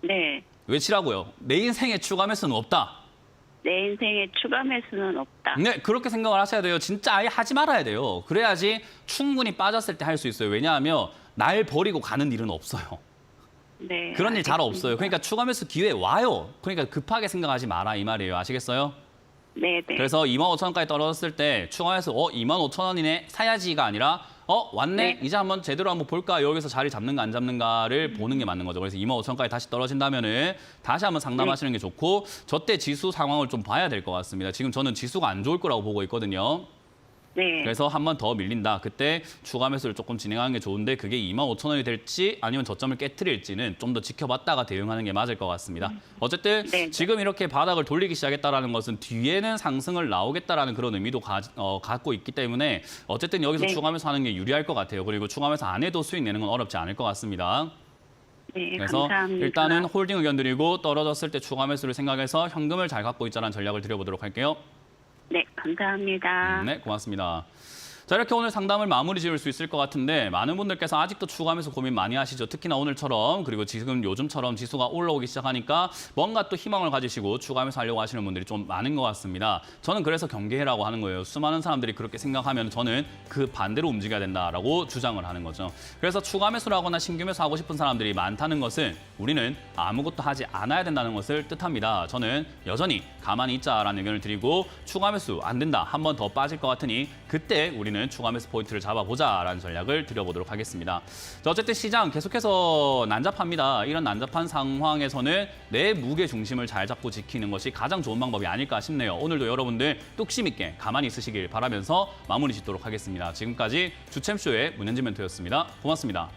네. 외치라고요. 내 인생에 추가 매수는 없다. 내 인생에 추가 매수는 없다. 네, 그렇게 생각을 하셔야 돼요. 진짜 아예 하지 말아야 돼요. 그래야지 충분히 빠졌을 때 할 수 있어요. 왜냐하면 날 버리고 가는 일은 없어요. 네. 그런 일 잘 알겠습니다. 없어요. 그러니까 추가 매수 기회 와요. 그러니까 급하게 생각하지 마라 이 말이에요. 아시겠어요? 네네. 그래서 25,000원까지 떨어졌을 때 추가 매수 25,000원이네 사야지가 아니라 왔네 네. 이제 한번 제대로 한번 볼까 여기서 자리 잡는가 안 잡는가를 보는 게 맞는 거죠. 그래서 25,000원까지 다시 떨어진다면은 다시 한번 상담하시는 게 좋고 저때 지수 상황을 좀 봐야 될 것 같습니다. 지금 저는 지수가 안 좋을 거라고 보고 있거든요. 네. 그래서 한 번 더 밀린다. 그때 추가 매수를 조금 진행하는 게 좋은데 그게 25,000원이 될지 아니면 저점을 깨트릴지는 좀 더 지켜봤다가 대응하는 게 맞을 것 같습니다. 어쨌든 네. 지금 이렇게 바닥을 돌리기 시작했다라는 것은 뒤에는 상승을 나오겠다라는 그런 의미도 갖고 있기 때문에 어쨌든 여기서 네. 추가 매수하는 게 유리할 것 같아요. 그리고 추가 매수 안 해도 수익 내는 건 어렵지 않을 것 같습니다. 네, 그래서 감사합니다. 일단은 홀딩 의견 드리고 떨어졌을 때 추가 매수를 생각해서 현금을 잘 갖고 있자라는 전략을 드려보도록 할게요. 네, 감사합니다. 네, 고맙습니다. 자, 이렇게 오늘 상담을 마무리 지을 수 있을 것 같은데 많은 분들께서 아직도 추가하면서 고민 많이 하시죠. 특히나 오늘처럼 그리고 지금 요즘처럼 지수가 올라오기 시작하니까 뭔가 또 희망을 가지시고 추가하면서 하려고 하시는 분들이 좀 많은 것 같습니다. 저는 그래서 경계해라고 하는 거예요. 수많은 사람들이 그렇게 생각하면 저는 그 반대로 움직여야 된다라고 주장을 하는 거죠. 그래서 추가 매수를 하거나 신규 매수하고 싶은 사람들이 많다는 것은 우리는 아무것도 하지 않아야 된다는 것을 뜻합니다. 저는 여전히 가만히 있자라는 의견을 드리고 추가 매수 안 된다. 한 번 더 빠질 것 같으니 그때 우리는 추가 매수 포인트를 잡아보자라는 전략을 드려보도록 하겠습니다. 자, 어쨌든 시장 계속해서 난잡합니다. 이런 난잡한 상황에서는 내 무게 중심을 잘 잡고 지키는 것이 가장 좋은 방법이 아닐까 싶네요. 오늘도 여러분들 뚝심 있게 가만히 있으시길 바라면서 마무리 짓도록 하겠습니다. 지금까지 주챔쇼의 문현진 멘토였습니다. 고맙습니다.